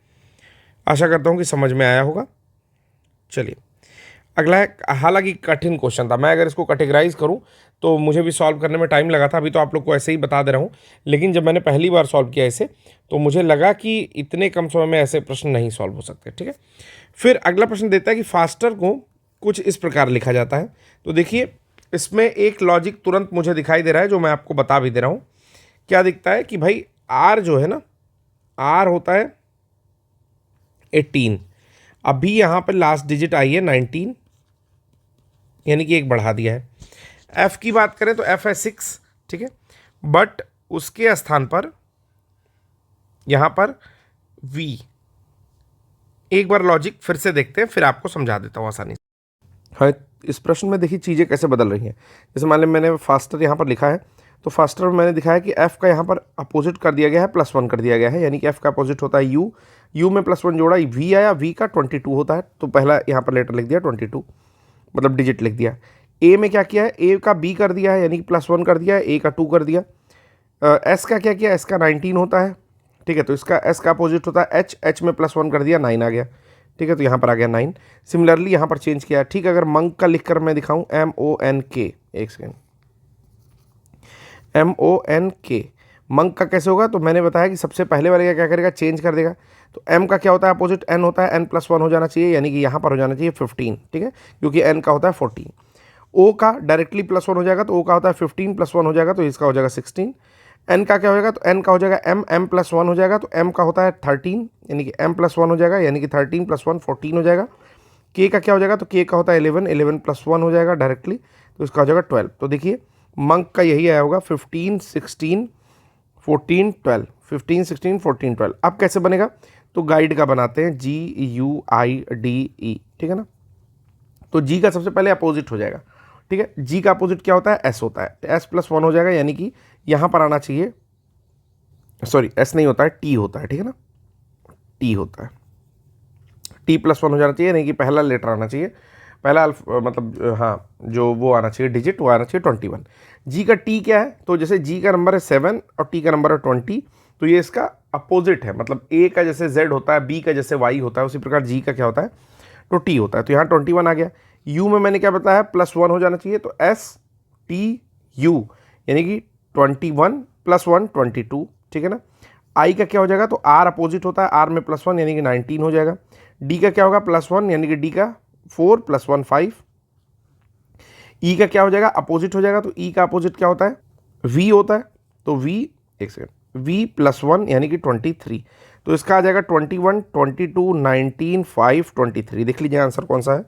आशा करता हूँ कि समझ में आया होगा। चलिए, अगला है, हालांकि कठिन क्वेश्चन था, मैं अगर इसको कैटेगराइज करूँ तो मुझे भी सॉल्व करने में टाइम लगा था, अभी तो आप लोग को ऐसे ही बता दे रहा हूँ, लेकिन जब मैंने पहली बार सॉल्व किया इसे तो मुझे लगा कि इतने कम समय में ऐसे प्रश्न नहीं सॉल्व हो सकते, ठीक है। फिर अगला प्रश्न देता है कि फास्टर को कुछ इस प्रकार लिखा जाता है। तो देखिए, इसमें एक लॉजिक तुरंत मुझे दिखाई दे रहा है जो मैं आपको बता भी दे रहा हूँ। क्या दिखता है कि भाई आर जो है ना, आर होता है 18, अभी यहाँ पर लास्ट डिजिट आई है 19, यानी कि एक बढ़ा दिया है। एफ की बात करें तो एफ है 6, ठीक है, बट उसके स्थान पर यहाँ पर वी। एक बार लॉजिक फिर से देखते हैं, फिर आपको समझा देता हूँ आसानी से। हाँ, इस प्रश्न में देखिए चीज़ें कैसे बदल रही हैं। जैसे मान लें मैंने फास्टर यहाँ पर लिखा है, तो फास्टर में मैंने दिखाया कि एफ का यहाँ पर अपोजिट कर दिया गया है, +1 कर दिया गया है, यानी कि एफ का अपोजिट होता है यू, यू में +1 जोड़ा, वी आया, वी का 22 होता है, तो पहला यहाँ पर लेटर लिख दिया 22, मतलब डिजिट लिख दिया। ए में क्या किया है, ए का बी कर दिया है यानी कि +1 कर दिया है, ए का 2 कर दिया। एस का क्या किया, एस का 19 होता है, ठीक है, तो इसका एस का अपोजिट होता है एच, एच में +1 कर दिया, 9 आ गया, ठीक है, तो यहाँ पर आ गया 9। सिमिलरली यहाँ पर चेंज किया, ठीक है। अगर मंक का लिख कर मैं दिखाऊँ, MONK, एक सेकेंड, MONK, मंक का कैसे होगा, तो मैंने बताया कि सबसे पहले वाले का क्या करेगा, चेंज कर देगा। तो एम का क्या होता है अपोजिट, एन होता है, n+1 हो जाना चाहिए, यानी कि यहाँ पर हो जाना चाहिए 15, ठीक है, क्योंकि एन का होता है 14। ओ का डायरेक्टली +1 हो जाएगा, तो ओ का होता है 15 +1 हो जाएगा, तो इसका हो जाएगा 16। एन का क्या हो जाएगा, तो एन का हो जाएगा m+1 हो जाएगा, तो एम का होता है 13, यानी कि m+1 हो जाएगा, यानी कि 13 + 1 14 हो जाएगा। के का क्या हो जाएगा, तो के का होता है 11, 11 + 1 हो जाएगा डायरेक्टली, तो इसका हो जाएगा 12। तो देखिए मंक का यही आया होगा 15 16 14 12, 15 16 14 12। अब कैसे बनेगा, तो गाइड का बनाते हैं, GUIDE, ठीक है ना। तो जी का सबसे पहले अपोजिट हो जाएगा, ठीक है, जी का अपोजिट क्या होता है, एस होता है, S+1 हो जाएगा, यानी कि यहाँ पर आना चाहिए, सॉरी एस नहीं होता है, टी होता है, ठीक है ना, टी होता है, T+1 हो जाना चाहिए, यानी कि पहला लेटर आना चाहिए, पहला मतलब हाँ जो वो आना चाहिए डिजिट, वो आना चाहिए 21। जी का टी क्या है, तो जैसे जी का नंबर है 7 और टी का नंबर है 20, तो ये इसका अपोजिट है, मतलब ए का जैसे Z होता है, बी का जैसे Y होता है, उसी प्रकार जी का क्या होता है, तो टी होता है, तो यहाँ 21 आ गया। यू में मैंने क्या बताया, +1 हो जाना चाहिए, तो STU, यानी कि 21 + 1 22, ठीक है ना। आई का क्या हो जाएगा, तो आर अपोजिट होता है, आर में +1 यानी कि 19 हो जाएगा। डी का क्या होगा, +1 यानी कि डी का 4 + 1 5। ई का क्या हो जाएगा, अपोजिट हो जाएगा, तो ई का अपोजिट क्या होता है, वी होता है, तो वी, एक सेकेंड, V+1 यानी कि 23, तो इसका आ जाएगा 21 22 19 5 23। देख लीजिए आंसर कौन सा है,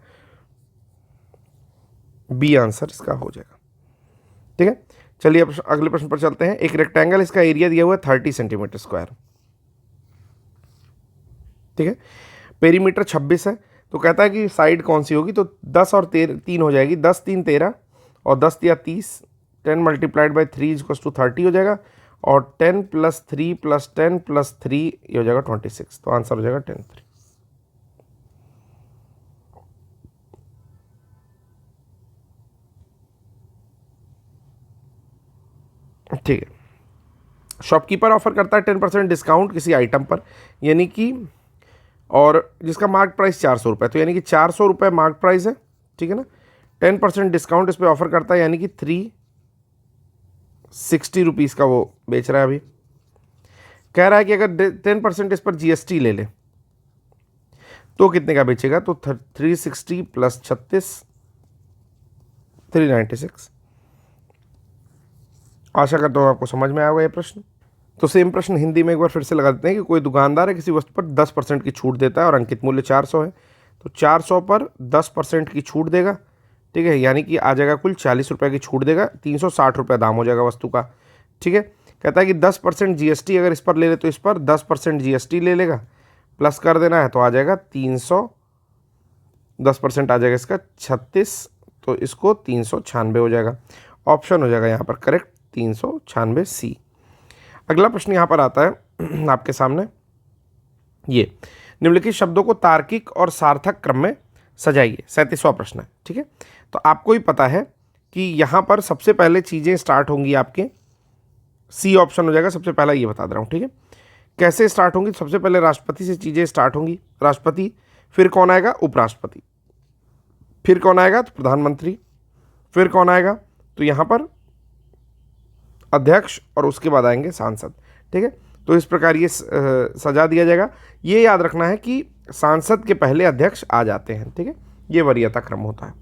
बी आंसर इसका हो जाएगा, ठीक है। चलिए अब अगले प्रश्न पर चलते हैं। एक रेक्टेंगल, इसका एरिया दिया हुआ है 30 सेंटीमीटर², ठीक है, पेरीमीटर 26 है, तो कहता है कि साइड कौन सी होगी, तो 10 और 3 हो जाएगी, 10 3 13 और 10 या 30, 10 × 3 = 30 हो जाएगा, और 10 + 3 + 10 + 3 ये हो जाएगा 26, तो आंसर हो जाएगा 10 3। ठीक है, शॉपकीपर ऑफर करता है 10% डिस्काउंट किसी आइटम पर, यानी कि, और जिसका मार्क प्राइस 400 रुपये, तो यानी कि 400 रुपये मार्क प्राइस है, ठीक है ना, 10% डिस्काउंट इस पर ऑफर करता है, यानी कि 360 रुपीज़ का वो बेच रहा है। अभी कह रहा है कि अगर 10% इस पर GST ले ले तो कितने का बेचेगा, तो 360 + 36 396। आशा करता हूँ आपको समझ में आएगा ये प्रश्न। तो सेम प्रश्न हिंदी में एक बार फिर से लगा देते हैं कि कोई दुकानदार है किसी वस्तु पर 10% की छूट देता है और अंकित मूल्य 400 है, तो 400 पर 10% की छूट देगा, ठीक है, यानी कि आ जाएगा कुल 40 रुपये की छूट देगा, 360 रुपये दाम हो जाएगा वस्तु का, ठीक है। कहता है कि 10% GST अगर इस पर ले ले तो इस पर 10% GST ले लेगा, प्लस कर देना है, तो आ जाएगा 300, 10% आ जाएगा इसका 36, तो इसको 396 हो जाएगा, ऑप्शन हो जाएगा यहाँ पर करेक्ट 396 C। अगला प्रश्न यहाँ पर आता है आपके सामने, ये निम्नलिखित शब्दों को तार्किक और सार्थक क्रम में सजाइए, 37वां प्रश्न है, ठीक है। तो आपको ही पता है कि यहाँ पर सबसे पहले चीज़ें स्टार्ट होंगी आपके, सी ऑप्शन हो जाएगा सबसे पहला, ये बता दे रहा हूँ, ठीक है। कैसे स्टार्ट होंगी, सबसे पहले राष्ट्रपति से चीज़ें स्टार्ट होंगी, राष्ट्रपति, फिर कौन आएगा, उपराष्ट्रपति, फिर कौन आएगा, तो प्रधानमंत्री, फिर कौन आएगा, तो यहाँ पर अध्यक्ष, और उसके बाद आएंगे सांसद, ठीक है। तो इस प्रकार ये सजा दिया जाएगा। ये याद रखना है कि सांसद के पहले अध्यक्ष आ जाते हैं, ठीक है, ये वरीयता क्रम होता है।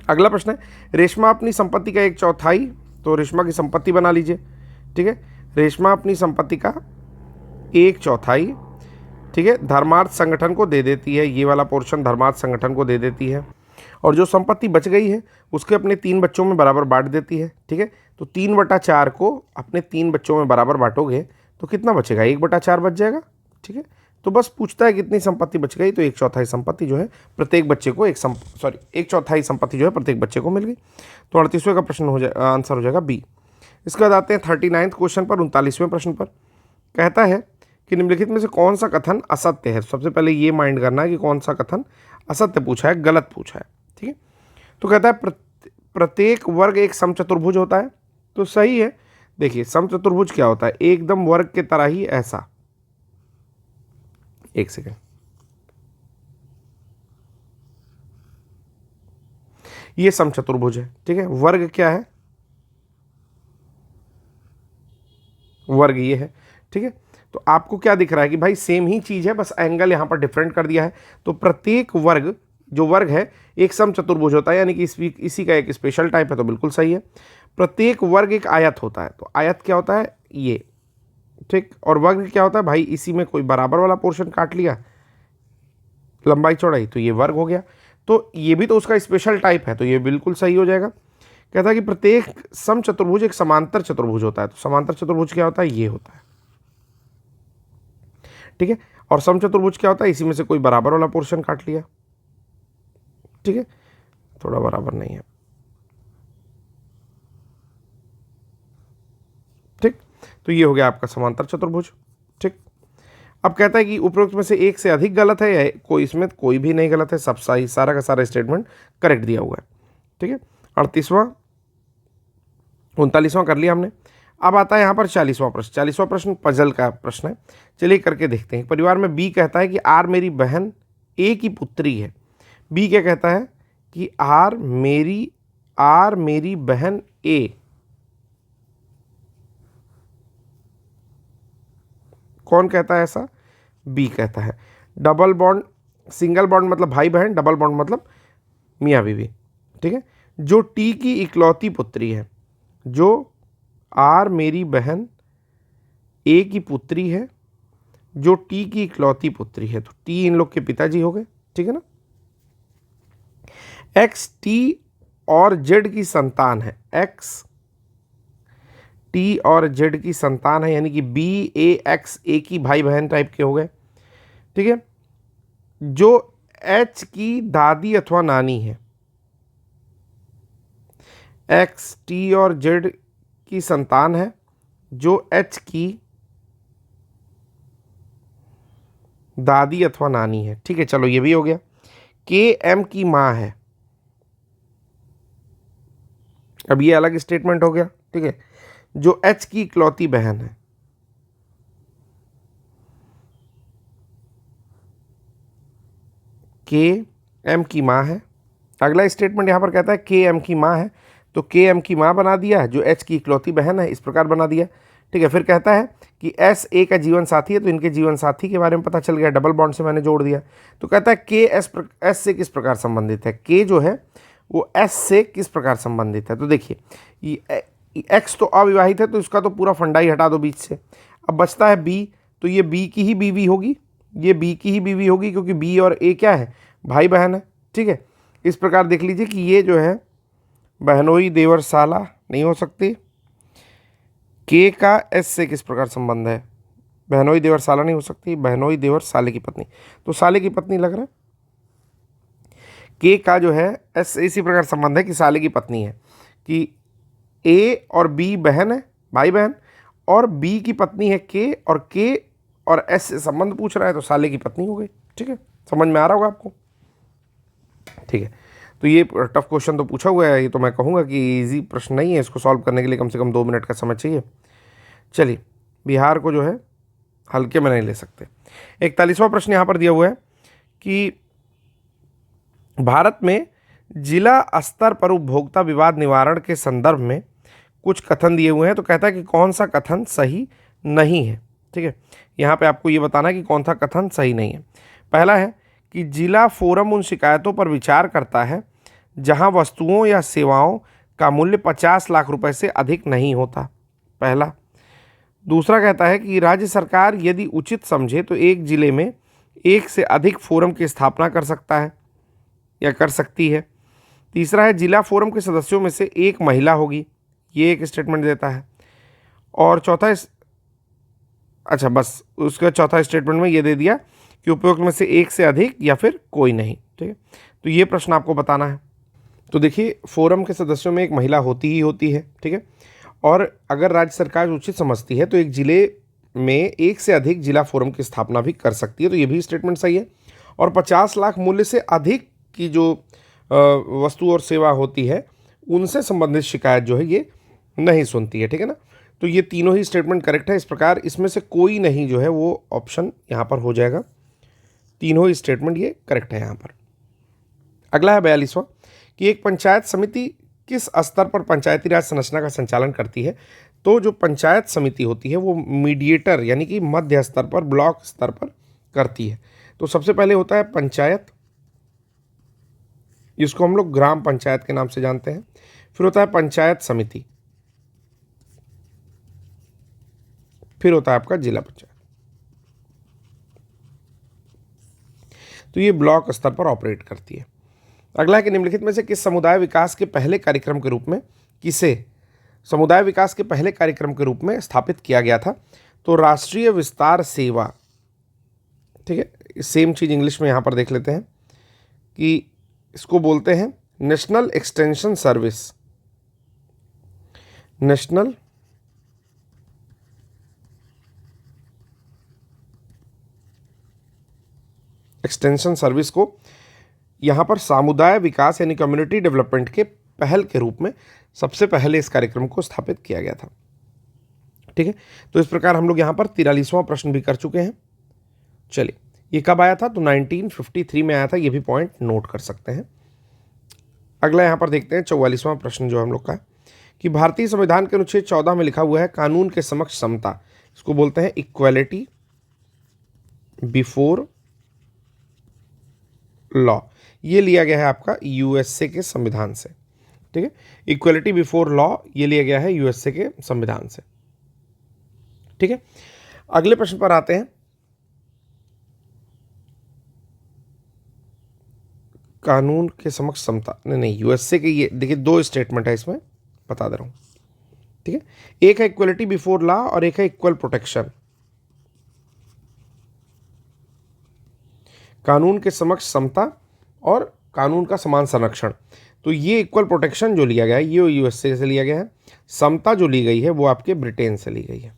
अगला प्रश्न है, रेशमा अपनी संपत्ति का 1/4, तो रेशमा की संपत्ति बना लीजिए, ठीक है, रेशमा अपनी संपत्ति का 1/4, ठीक है, धर्मार्थ संगठन को दे देती है, ये वाला पोर्शन धर्मार्थ संगठन को दे देती है, और जो संपत्ति बच गई है उसके अपने 3 बच्चों में बराबर बांट देती है, ठीक है। तो 3/4 को अपने 3 बच्चों में बराबर बांटोगे तो कितना बचेगा, 1/4 बच जाएगा, ठीक है। तो बस पूछता है कितनी संपत्ति बच गई, तो 1/4 संपत्ति जो है प्रत्येक बच्चे को 1/4 संपत्ति जो है प्रत्येक बच्चे को मिल गई। तो 38वें का प्रश्न हो जाए, आंसर हो जाएगा बी। इसके बाद आते हैं 39वें क्वेश्चन पर, 39वें प्रश्न पर। कहता है कि निम्नलिखित में से कौन सा कथन असत्य है। सबसे पहले ये माइंड करना है कि कौन सा कथन असत्य पूछा है, गलत पूछा है, ठीक है। तो कहता है प्रत्येक वर्ग एक समचतुर्भुज होता है। तो सही है। देखिए समचतुर्भुज क्या होता है, एकदम वर्ग के तरह ही ऐसा, एक सेकेंड, ये समचतुर्भुज है। ठीक है, वर्ग क्या है, वर्ग ये है। ठीक है, तो आपको क्या दिख रहा है कि भाई सेम ही चीज है, बस एंगल यहां पर डिफरेंट कर दिया है। तो प्रत्येक वर्ग, जो वर्ग है, एक समचतुर्भुज होता है, यानी कि इसी का एक स्पेशल टाइप है, तो बिल्कुल सही है। प्रत्येक वर्ग एक आयत होता है, तो आयत क्या होता है, ये। ठीक, और वर्ग क्या होता है भाई, इसी में कोई बराबर वाला पोर्शन काट लिया, लंबाई चौड़ाई, तो ये वर्ग हो गया। तो ये भी तो उसका स्पेशल टाइप है, तो ये बिल्कुल सही हो जाएगा। कहता है कि प्रत्येक समचतुर्भुज एक समांतर चतुर्भुज होता है। तो समांतर चतुर्भुज क्या होता है, ये होता है। ठीक है, और समचतुर्भुज क्या होता है, इसी में से कोई बराबर वाला पोर्शन काट लिया। ठीक है, थोड़ा बराबर नहीं है। ठीक, तो ये हो गया आपका समांतर चतुर्भुज। ठीक, अब कहता है कि उपरोक्त में से एक से अधिक गलत है, या कोई, इसमें कोई भी नहीं गलत है, सब सही, सारा का सारा स्टेटमेंट करेक्ट दिया हुआ है। ठीक है, 38वां 39वां कर लिया हमने। अब आता है यहाँ पर 40वां प्रश्न। 40वां प्रश्न पजल का प्रश्न है, चलिए करके देखते हैं। परिवार में बी कहता है कि आर मेरी बहन ए की पुत्री है। बी क्या कहता है कि आर मेरी बहन ए, कौन कहता है ऐसा, बी कहता है। डबल बॉन्ड, सिंगल बॉन्ड मतलब भाई बहन, डबल बॉन्ड मतलब मियाँ बीवी। ठीक है, जो टी की इकलौती पुत्री है, जो आर मेरी बहन ए की पुत्री है, जो टी की इकलौती पुत्री है, तो टी इन लोग के पिताजी हो गए। ठीक है ना। एक्स टी और जेड की संतान है, एक्स टी और जेड की संतान है, यानी कि बी ए एक्स ए की भाई बहन टाइप के हो गए। ठीक है, जो एच की दादी अथवा नानी है, एक्स टी और जेड की संतान है, जो एच की दादी अथवा नानी है। ठीक है, चलो ये भी हो गया। के एम की मां है, अब ये अलग स्टेटमेंट हो गया। ठीक है, जो एच की इकलौती बहन है, के एम की मां है। अगला स्टेटमेंट यहां पर कहता है के एम की मां है, तो के एम की मां बना दिया, जो एच की इकलौती बहन है, इस प्रकार बना दिया। ठीक है, फिर कहता है कि एस ए का जीवन साथी है, तो इनके जीवन साथी के बारे में पता चल गया, डबल बॉन्ड से मैंने जोड़ दिया। तो कहता है के एस से किस प्रकार संबंधित है, के जो है वो एस से किस प्रकार संबंधित है। तो देखिए ये एक्स तो अविवाहित है, तो इसका तो पूरा फंडा ही हटा दो बीच से। अब बचता है बी, तो ये बी की ही बीवी होगी, ये बी की ही बीवी होगी, क्योंकि बी और ए क्या है, भाई बहन है। ठीक है, इस प्रकार देख लीजिए कि ये जो है बहनोई देवर साला नहीं हो सकती। के का एस से किस प्रकार संबंध है, बहनोई देवर साला नहीं हो सकती, बहनोई देवर साले की पत्नी, तो साले की पत्नी लग रहा है। के का जो है एस इसी प्रकार संबंध है कि साले की पत्नी है, कि ए और बी बहन है, भाई बहन, और बी की पत्नी है के और एस से संबंध पूछ रहा है, तो साले की पत्नी हो गई। ठीक है, समझ में आ रहा होगा आपको। ठीक है, तो ये टफ क्वेश्चन तो पूछा हुआ है, ये तो मैं कहूँगा कि इजी प्रश्न नहीं है, इसको सॉल्व करने के लिए कम से कम 2 मिनट का समय चाहिए। चलिए, बिहार को जो है हल्के में नहीं ले सकते। 41वां प्रश्न यहाँ पर दिया हुआ है कि भारत में जिला स्तर पर उपभोक्ता विवाद निवारण के संदर्भ में कुछ कथन दिए हुए हैं, तो कहता है कि कौन सा कथन सही नहीं है। ठीक है, यहाँ पे आपको ये बताना है कि कौन सा कथन सही नहीं है। पहला है कि जिला फोरम उन शिकायतों पर विचार करता है जहां वस्तुओं या सेवाओं का मूल्य 50 लाख रुपए से अधिक नहीं होता, पहला। दूसरा कहता है कि राज्य सरकार यदि उचित समझे तो एक जिले में एक से अधिक फोरम की स्थापना कर सकता है या कर सकती है। तीसरा है जिला फोरम के सदस्यों में से एक महिला होगी, ये एक स्टेटमेंट देता है। और चौथा अच्छा बस उसका चौथा स्टेटमेंट में ये दे दिया कि उपयुक्त में से एक से अधिक या फिर कोई नहीं। ठीक है, तो ये प्रश्न आपको बताना है। तो देखिए, फोरम के सदस्यों में एक महिला होती ही होती है। ठीक है, और अगर राज्य सरकार उचित समझती है तो एक जिले में एक से अधिक जिला फोरम की स्थापना भी कर सकती है, तो ये भी स्टेटमेंट सही है। और 50 लाख मूल्य से अधिक की जो वस्तु और सेवा होती है उनसे संबंधित शिकायत जो है ये नहीं सुनती है, ठीक है ना। तो ये तीनों ही स्टेटमेंट करेक्ट है। इस प्रकार इसमें से कोई नहीं जो है वो ऑप्शन यहाँ पर हो जाएगा, तीनों ही स्टेटमेंट ये करेक्ट है यहाँ पर। अगला है 42वां कि एक पंचायत समिति किस स्तर पर पंचायती राज संरचना का संचालन करती है। तो जो पंचायत समिति होती है वो मीडिएटर यानी कि मध्य स्तर पर, ब्लॉक स्तर पर करती है। तो सबसे पहले होता है पंचायत, जिसको हम लोग ग्राम पंचायत के नाम से जानते हैं। फिर होता है पंचायत समिति, फिर होता है आपका जिला पंचायत। तो ये ब्लॉक स्तर पर ऑपरेट करती है। अगला है कि निम्नलिखित में से किस समुदाय विकास के पहले कार्यक्रम के रूप में समुदाय विकास के पहले कार्यक्रम के रूप में स्थापित किया गया था। तो राष्ट्रीय विस्तार सेवा, ठीक है। सेम चीज इंग्लिश में यहां पर देख लेते हैं कि इसको बोलते हैं national extension service. National extension service को यहां पर समुदाय विकास यानी कम्युनिटी डेवलपमेंट के पहल के रूप में सबसे पहले इस कार्यक्रम को स्थापित किया गया था, ठीक है। तो इस प्रकार हम लोग यहां पर 43वां प्रश्न भी कर चुके हैं। चलिए, ये कब आया था? तो 1953 में आया था। ये भी पॉइंट नोट कर सकते हैं। अगला यहां पर देखते हैं 44वां प्रश्न जो हम लोग का है कि भारतीय संविधान के अनुच्छेद 14 में लिखा हुआ है कानून के समक्ष समता, इसको बोलते हैं इक्वालिटी बिफोर लॉ। ये लिया गया है आपका यूएसए के संविधान से, ठीक है। इक्वालिटी बिफोर लॉ ये लिया गया है यूएसए के संविधान से, ठीक है। अगले प्रश्न पर आते हैं। कानून के समक्ष समता, नहीं यूएसए के, ये देखिए दो स्टेटमेंट है इसमें, बता दे रहा हूं, ठीक है। एक है इक्वालिटी बिफोर लॉ और एक है इक्वल प्रोटेक्शन। कानून के समक्ष समता और कानून का समान संरक्षण। तो ये इक्वल प्रोटेक्शन जो लिया गया है ये यूएसए से लिया गया है। समता जो ली गई है वो आपके ब्रिटेन से ली गई है।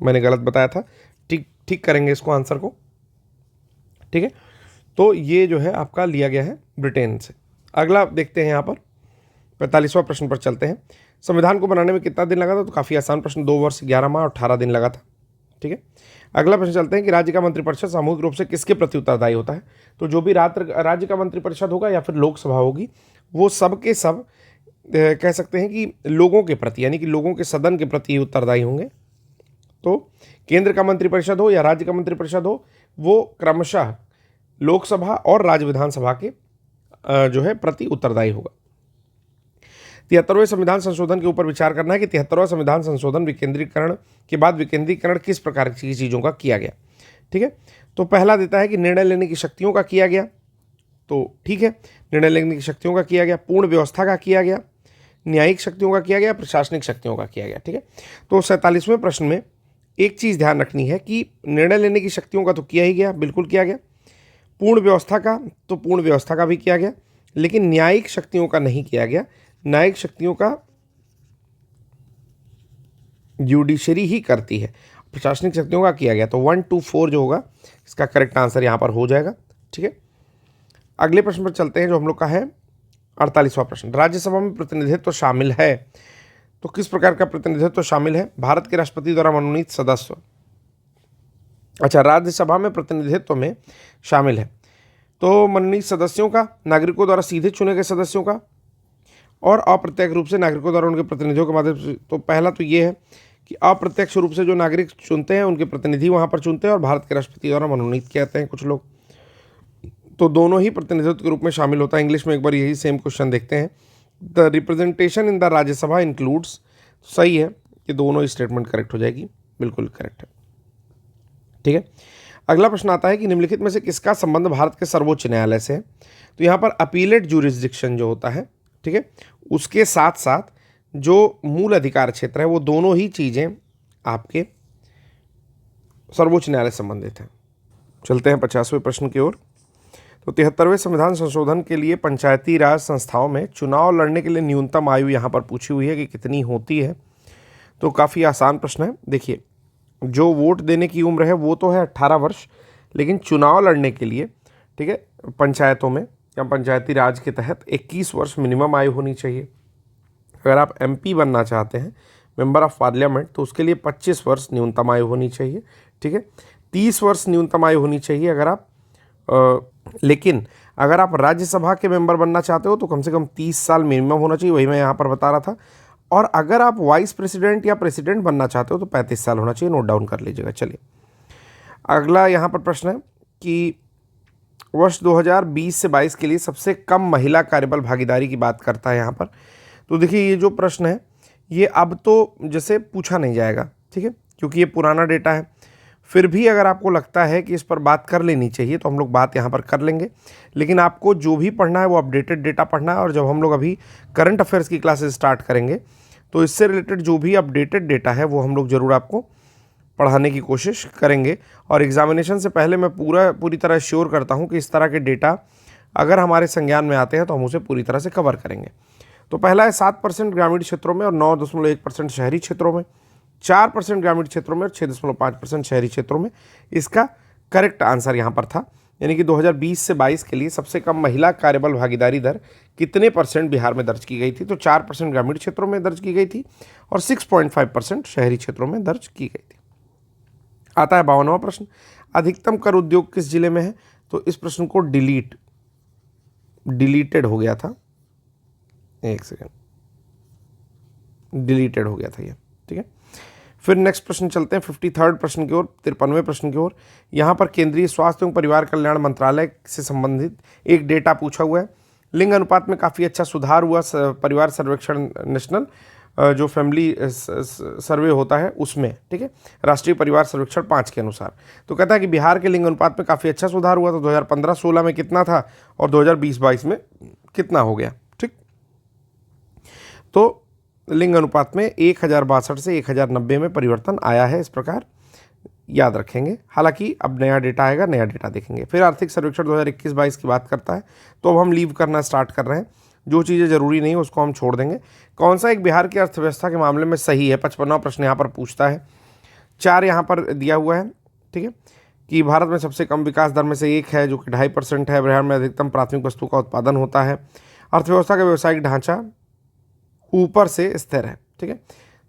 मैंने गलत बताया था, ठीक करेंगे इसको आंसर को, ठीक है। तो ये जो है आपका लिया गया है ब्रिटेन से। अगला देखते हैं यहाँ पर 45वां प्रश्न पर चलते हैं। संविधान को बनाने में कितना दिन लगा था? तो काफ़ी आसान प्रश्न, 2 वर्ष 11 माह और 18 दिन लगा था, ठीक है। अगला प्रश्न चलते हैं कि राज्य का मंत्रिपरिषद सामूहिक रूप से किसके प्रति उत्तरदायी होता है? तो जो भी राज्य का मंत्रिपरिषद होगा या फिर लोकसभा होगी वो सब के सब कह सकते हैं कि लोगों के प्रति यानी कि लोगों के सदन के प्रति ही उत्तरदायी होंगे। तो केंद्र का मंत्रिपरिषद हो या राज्य का मंत्रिपरिषद हो वो क्रमशः लोकसभा और राज्य विधानसभा के जो है प्रति उत्तरदायी होगा। 73वें संविधान संशोधन के ऊपर विचार करना है कि 73वां संविधान संशोधन विकेंद्रीकरण के बाद विकेंद्रीकरण किस प्रकार की चीज़ों का किया गया, ठीक है। तो पहला देता है कि निर्णय लेने की शक्तियों का किया गया, तो ठीक है, निर्णय लेने की शक्तियों का किया गया, पूर्ण व्यवस्था का किया गया, न्यायिक शक्तियों का किया गया, प्रशासनिक शक्तियों का किया गया, ठीक है। तो 47वें प्रश्न में एक चीज़ ध्यान रखनी है कि निर्णय लेने की शक्तियों का तो किया ही गया, बिल्कुल किया गया। पूर्ण व्यवस्था का, तो पूर्ण व्यवस्था का भी किया गया, लेकिन न्यायिक शक्तियों का नहीं किया गया। न्यायिक शक्तियों का जुडिशरी ही करती है, प्रशासनिक शक्तियों का किया गया। तो 1 2 4 जो होगा इसका करेक्ट आंसर यहाँ पर हो जाएगा, ठीक है। अगले प्रश्न पर चलते हैं जो हम लोग का है 48वां प्रश्न। राज्यसभा में प्रतिनिधित्व शामिल है, तो किस प्रकार का प्रतिनिधित्व शामिल है? भारत के राष्ट्रपति द्वारा मनोनीत सदस्य, अच्छा, राज्यसभा में प्रतिनिधित्व में शामिल है तो मनोनीत सदस्यों का, नागरिकों द्वारा सीधे चुने गए सदस्यों का और अप्रत्यक्ष रूप से नागरिकों द्वारा उनके प्रतिनिधियों के माध्यम से। तो पहला तो ये है कि अप्रत्यक्ष रूप से जो नागरिक चुनते हैं उनके प्रतिनिधि वहाँ पर चुनते हैं और भारत के राष्ट्रपति द्वारा मनोनीत किए जाते हैं कुछ लोग, तो दोनों ही प्रतिनिधित्व के रूप में शामिल होता है। इंग्लिश में एक बार यही सेम क्वेश्चन देखते हैं, the representation in the Rajya Sabha includes, सही है, ये दोनों ही स्टेटमेंट करेक्ट हो जाएगी, बिल्कुल करेक्ट है, ठीक है। अगला प्रश्न आता है कि निम्नलिखित में से किसका संबंध भारत के सर्वोच्च न्यायालय से है? तो यहाँ पर अपीलेट ज्यूरिसडिक्शन जो होता है, ठीक है, उसके साथ साथ जो मूल अधिकार क्षेत्र है वो दोनों ही चीज़ें आपके सर्वोच्च न्यायालय संबंधित हैं। चलते हैं 50वें प्रश्न की ओर। तो 73वें संविधान संशोधन के लिए पंचायती राज संस्थाओं में चुनाव लड़ने के लिए न्यूनतम आयु यहाँ पर पूछी हुई है कि कितनी होती है। तो काफ़ी आसान प्रश्न है। देखिए, जो वोट देने की उम्र है वो तो है 18 वर्ष, लेकिन चुनाव लड़ने के लिए, ठीक है, पंचायतों में या पंचायती राज के तहत 21 वर्ष मिनिमम आयु होनी चाहिए। अगर आप MP बनना चाहते हैं, मेंबर ऑफ पार्लियामेंट, तो उसके लिए 25 वर्ष न्यूनतम आयु होनी चाहिए। ठीक है, 30 वर्ष न्यूनतम आयु होनी चाहिए अगर आप लेकिन अगर आप राज्यसभा के मेंबर बनना चाहते हो तो कम से कम 30 साल मिनिमम होना चाहिए, वही मैं यहाँ पर बता रहा था। और अगर आप वाइस प्रेसिडेंट या प्रेसिडेंट बनना चाहते हो तो 35 साल होना चाहिए, नोट डाउन कर लीजिएगा। चलिए अगला यहाँ पर प्रश्न है कि वर्ष 2020 से 22 के लिए सबसे कम महिला कार्यबल भागीदारी की बात करता है यहाँ पर। तो देखिए ये जो प्रश्न है ये अब तो जैसे पूछा नहीं जाएगा, ठीक है, क्योंकि ये पुराना डेटा है। फिर भी अगर आपको लगता है कि इस पर बात कर लेनी चाहिए तो हम लोग बात यहाँ पर कर लेंगे, लेकिन आपको जो भी पढ़ना है वो अपडेटेड डेटा पढ़ना है। और जब हम लोग अभी करंट अफेयर्स की क्लासेस स्टार्ट करेंगे तो इससे रिलेटेड जो भी अपडेटेड डेटा है वो हम लोग ज़रूर आपको पढ़ाने की कोशिश करेंगे। और एग्जामिनेशन से पहले मैं पूरी तरह श्योर करता हूँ कि इस तरह के डेटा अगर हमारे संज्ञान में आते हैं तो हम उसे पूरी तरह से कवर करेंगे। तो पहला है 7% ग्रामीण क्षेत्रों में और 9.1% शहरी क्षेत्रों में, 4% ग्रामीण क्षेत्रों में और 6.5% शहरी क्षेत्रों में। इसका करेक्ट आंसर यहाँ पर था, यानी कि 2020 से 22 के लिए सबसे कम महिला कार्यबल भागीदारी दर कितने % बिहार में दर्ज की गई थी? तो 4% ग्रामीण क्षेत्रों में दर्ज की गई थी और 6.5% शहरी क्षेत्रों में दर्ज की गई थी। आता है 52वां प्रश्न, अधिकतम कर उद्योग किस जिले में है? तो इस प्रश्न को डिलीटेड हो गया था, एक सेकेंड, डिलीटेड हो गया था ये, ठीक है। फिर नेक्स्ट प्रश्न चलते हैं 53rd प्रश्न की ओर, 53वें प्रश्न की ओर। यहाँ पर केंद्रीय स्वास्थ्य एवं परिवार कल्याण मंत्रालय से संबंधित एक डेटा पूछा हुआ है। लिंग अनुपात में काफ़ी अच्छा सुधार हुआ परिवार सर्वेक्षण नेशनल जो फैमिली सर्वे होता है उसमें, ठीक है, राष्ट्रीय परिवार सर्वेक्षण 5 के अनुसार। तो कहता है कि बिहार के लिंग अनुपात में काफ़ी अच्छा सुधार हुआ। तो 2015-16 में कितना था और 2020-22 में कितना हो गया, ठीक। तो लिंग अनुपात में 1062 से 1090 में परिवर्तन आया है, इस प्रकार याद रखेंगे। हालांकि अब नया डेटा आएगा, नया डेटा देखेंगे। फिर आर्थिक सर्वेक्षण 2021-22 की बात करता है, तो अब हम लीव करना स्टार्ट कर रहे हैं। जो चीज़ें ज़रूरी नहीं है उसको हम छोड़ देंगे। कौन सा एक बिहार की अर्थव्यवस्था के मामले में सही है? 55वां प्रश्न यहाँ पर पूछता है। 4 यहाँ पर दिया हुआ है, ठीक है, कि भारत में सबसे कम विकास दर में से एक है जो कि 2.5% है। बिहार में अधिकतम प्राथमिक वस्तु का उत्पादन होता है। अर्थव्यवस्था का व्यावसायिक ढांचा ऊपर से स्थिर है, ठीक है।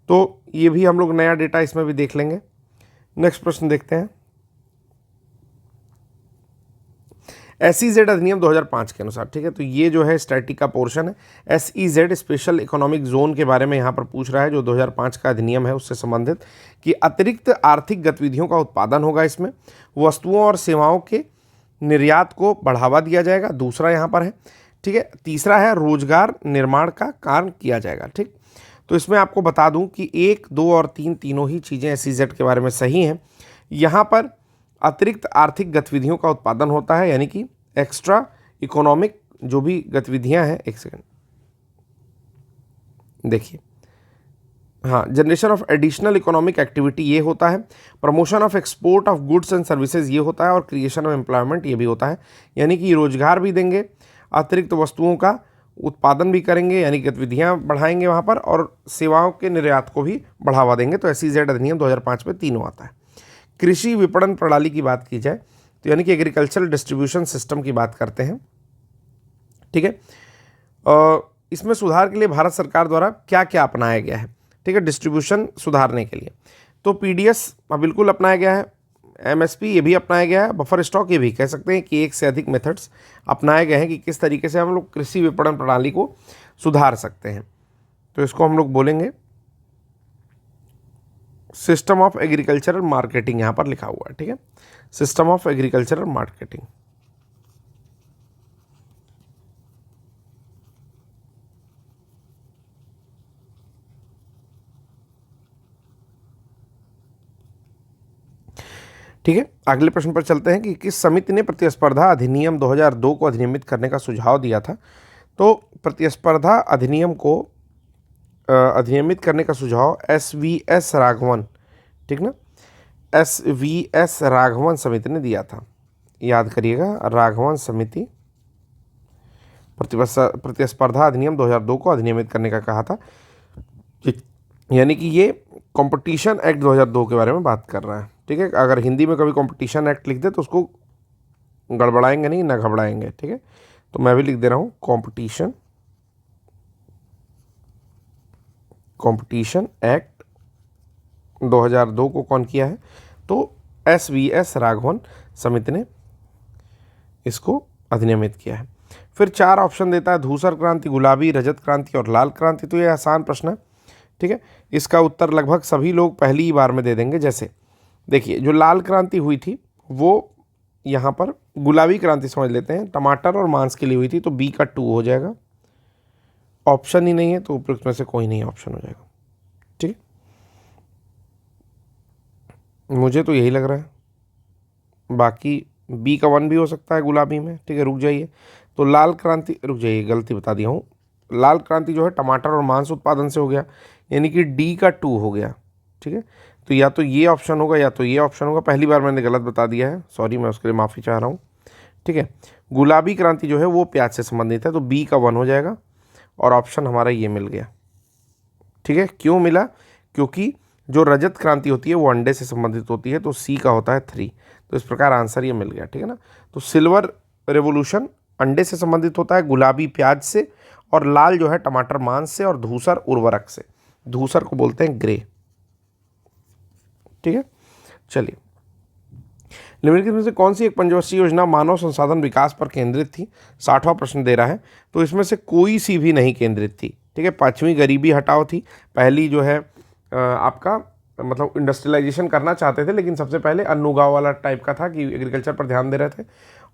तो ये भी हम लोग नया डेटा इसमें भी देख लेंगे। नेक्स्ट प्रश्न देखते हैं। SEZ अधिनियम 2005 के अनुसार, ठीक है, तो ये जो है स्टैटिक का पोर्शन है। SEZ स्पेशल इकोनॉमिक जोन के बारे में यहाँ पर पूछ रहा है, जो 2005 का अधिनियम है उससे संबंधित, कि अतिरिक्त आर्थिक गतिविधियों का उत्पादन होगा। इसमें वस्तुओं और सेवाओं के निर्यात को बढ़ावा दिया जाएगा, दूसरा यहाँ पर है, ठीक है। तीसरा है रोजगार निर्माण का कार्य किया जाएगा, ठीक। तो इसमें आपको बता दूं कि 1, 2 और 3 तीनों ही चीज़ें SEZ के बारे में सही हैं। यहाँ पर अतिरिक्त आर्थिक गतिविधियों का उत्पादन होता है, यानी कि एक्स्ट्रा इकोनॉमिक जो भी गतिविधियां हैं, एक सेकंड देखिए, हाँ, generation of additional economic activity ये होता है, promotion of export of goods and services ये होता है, और क्रिएशन ऑफ एम्प्लॉयमेंट ये भी होता है, यानी कि रोजगार भी देंगे, अतिरिक्त वस्तुओं का उत्पादन भी करेंगे, यानी गतिविधियां बढ़ाएंगे वहाँ पर, और सेवाओं के निर्यात को भी बढ़ावा देंगे। तो SEZ अधिनियम 2005 में तीनों आता है। कृषि विपणन प्रणाली की बात की जाए तो यानी कि एग्रीकल्चरल डिस्ट्रीब्यूशन सिस्टम की बात करते हैं, ठीक है। इसमें सुधार के लिए भारत सरकार द्वारा क्या क्या अपनाया गया है, ठीक है, डिस्ट्रीब्यूशन सुधारने के लिए। तो PDS बिल्कुल अपनाया गया है, MSP ये भी अपनाया गया है, बफर स्टॉक ये भी, कह सकते हैं कि एक से अधिक मेथड्स अपनाए गए हैं कि किस तरीके से हम लोग कृषि विपणन प्रणाली को सुधार सकते हैं। तो इसको हम लोग बोलेंगे सिस्टम ऑफ एग्रीकल्चरल मार्केटिंग, यहाँ पर लिखा हुआ है, ठीक है, सिस्टम ऑफ एग्रीकल्चरल मार्केटिंग। ठीक है, अगले प्रश्न पर चलते हैं कि किस समिति ने प्रतिस्पर्धा अधिनियम 2002 को अधिनियमित करने का सुझाव दिया था। तो प्रतिस्पर्धा अधिनियम को अधिनियमित करने का सुझाव SVS राघवन, ठीक ना, SVS राघवन समिति ने दिया था, याद करिएगा, राघवन समिति प्रतिस्पर्धा अधिनियम 2002 को अधिनियमित करने का कहा था, यानी कि ये कंपटीशन एक्ट 2002 के बारे में बात कर रहा है, ठीक है। अगर हिंदी में कभी कंपटीशन एक्ट लिख दे तो उसको गड़बड़ाएंगे नहीं, ना घबराएंगे, ठीक है। तो मैं भी लिख दे रहा हूँ कंपटीशन एक्ट 2002 को कौन किया है? तो SVS राघवन समिति ने इसको अधिनियमित किया है। फिर 4 ऑप्शन देता है, धूसर क्रांति, गुलाबी, रजत क्रांति और लाल क्रांति। तो ये आसान प्रश्न है, ठीक है। इसका उत्तर लगभग सभी लोग पहली ही बार में दे देंगे। जैसे देखिए, जो लाल क्रांति हुई थी वो यहाँ पर गुलाबी क्रांति समझ लेते हैं, टमाटर और मांस के लिए हुई थी, तो B का 2 हो जाएगा। ऑप्शन ही नहीं है तो उपयुक्त में से कोई नहीं ऑप्शन हो जाएगा, ठीक है। मुझे तो यही लग रहा है, बाकी B का 1 भी हो सकता है गुलाबी में, ठीक है। रुक जाइए, तो लाल क्रांति, रुक जाइए गलती बता दिया हूँ, लाल क्रांति जो है टमाटर और मांस उत्पादन से हो गया, यानी कि D का 2 हो गया, ठीक है। तो या तो ये ऑप्शन होगा या तो ये ऑप्शन होगा। पहली बार मैंने गलत बता दिया है, सॉरी, मैं उसके लिए माफ़ी चाह रहा हूँ, ठीक है। गुलाबी क्रांति जो है वो प्याज से संबंधित है, तो B का 1 हो जाएगा और ऑप्शन हमारा ये मिल गया, ठीक है। क्यों मिला? क्योंकि जो रजत क्रांति होती है वो अंडे से संबंधित होती है, तो C का होता है 3। तो इस प्रकार आंसर ये मिल गया, ठीक है ना। तो सिल्वर रेवोल्यूशन अंडे से संबंधित होता है, गुलाबी प्याज से, और लाल जो है टमाटर मांस से, और धूसर उर्वरक से। धूसर को बोलते हैं ग्रे, ठीक है। चलिए, निम्नलिखित में से कौन सी एक पंचवर्षीय योजना मानव संसाधन विकास पर केंद्रित थी? 60वां प्रश्न दे रहा है, तो इसमें से कोई सी भी नहीं केंद्रित थी, ठीक है। 5वीं गरीबी हटाओ थी, पहली जो है आपका मतलब इंडस्ट्रियलाइजेशन करना चाहते थे, लेकिन सबसे पहले अन्नूगांव वाला टाइप का था कि एग्रीकल्चर पर ध्यान दे रहे थे।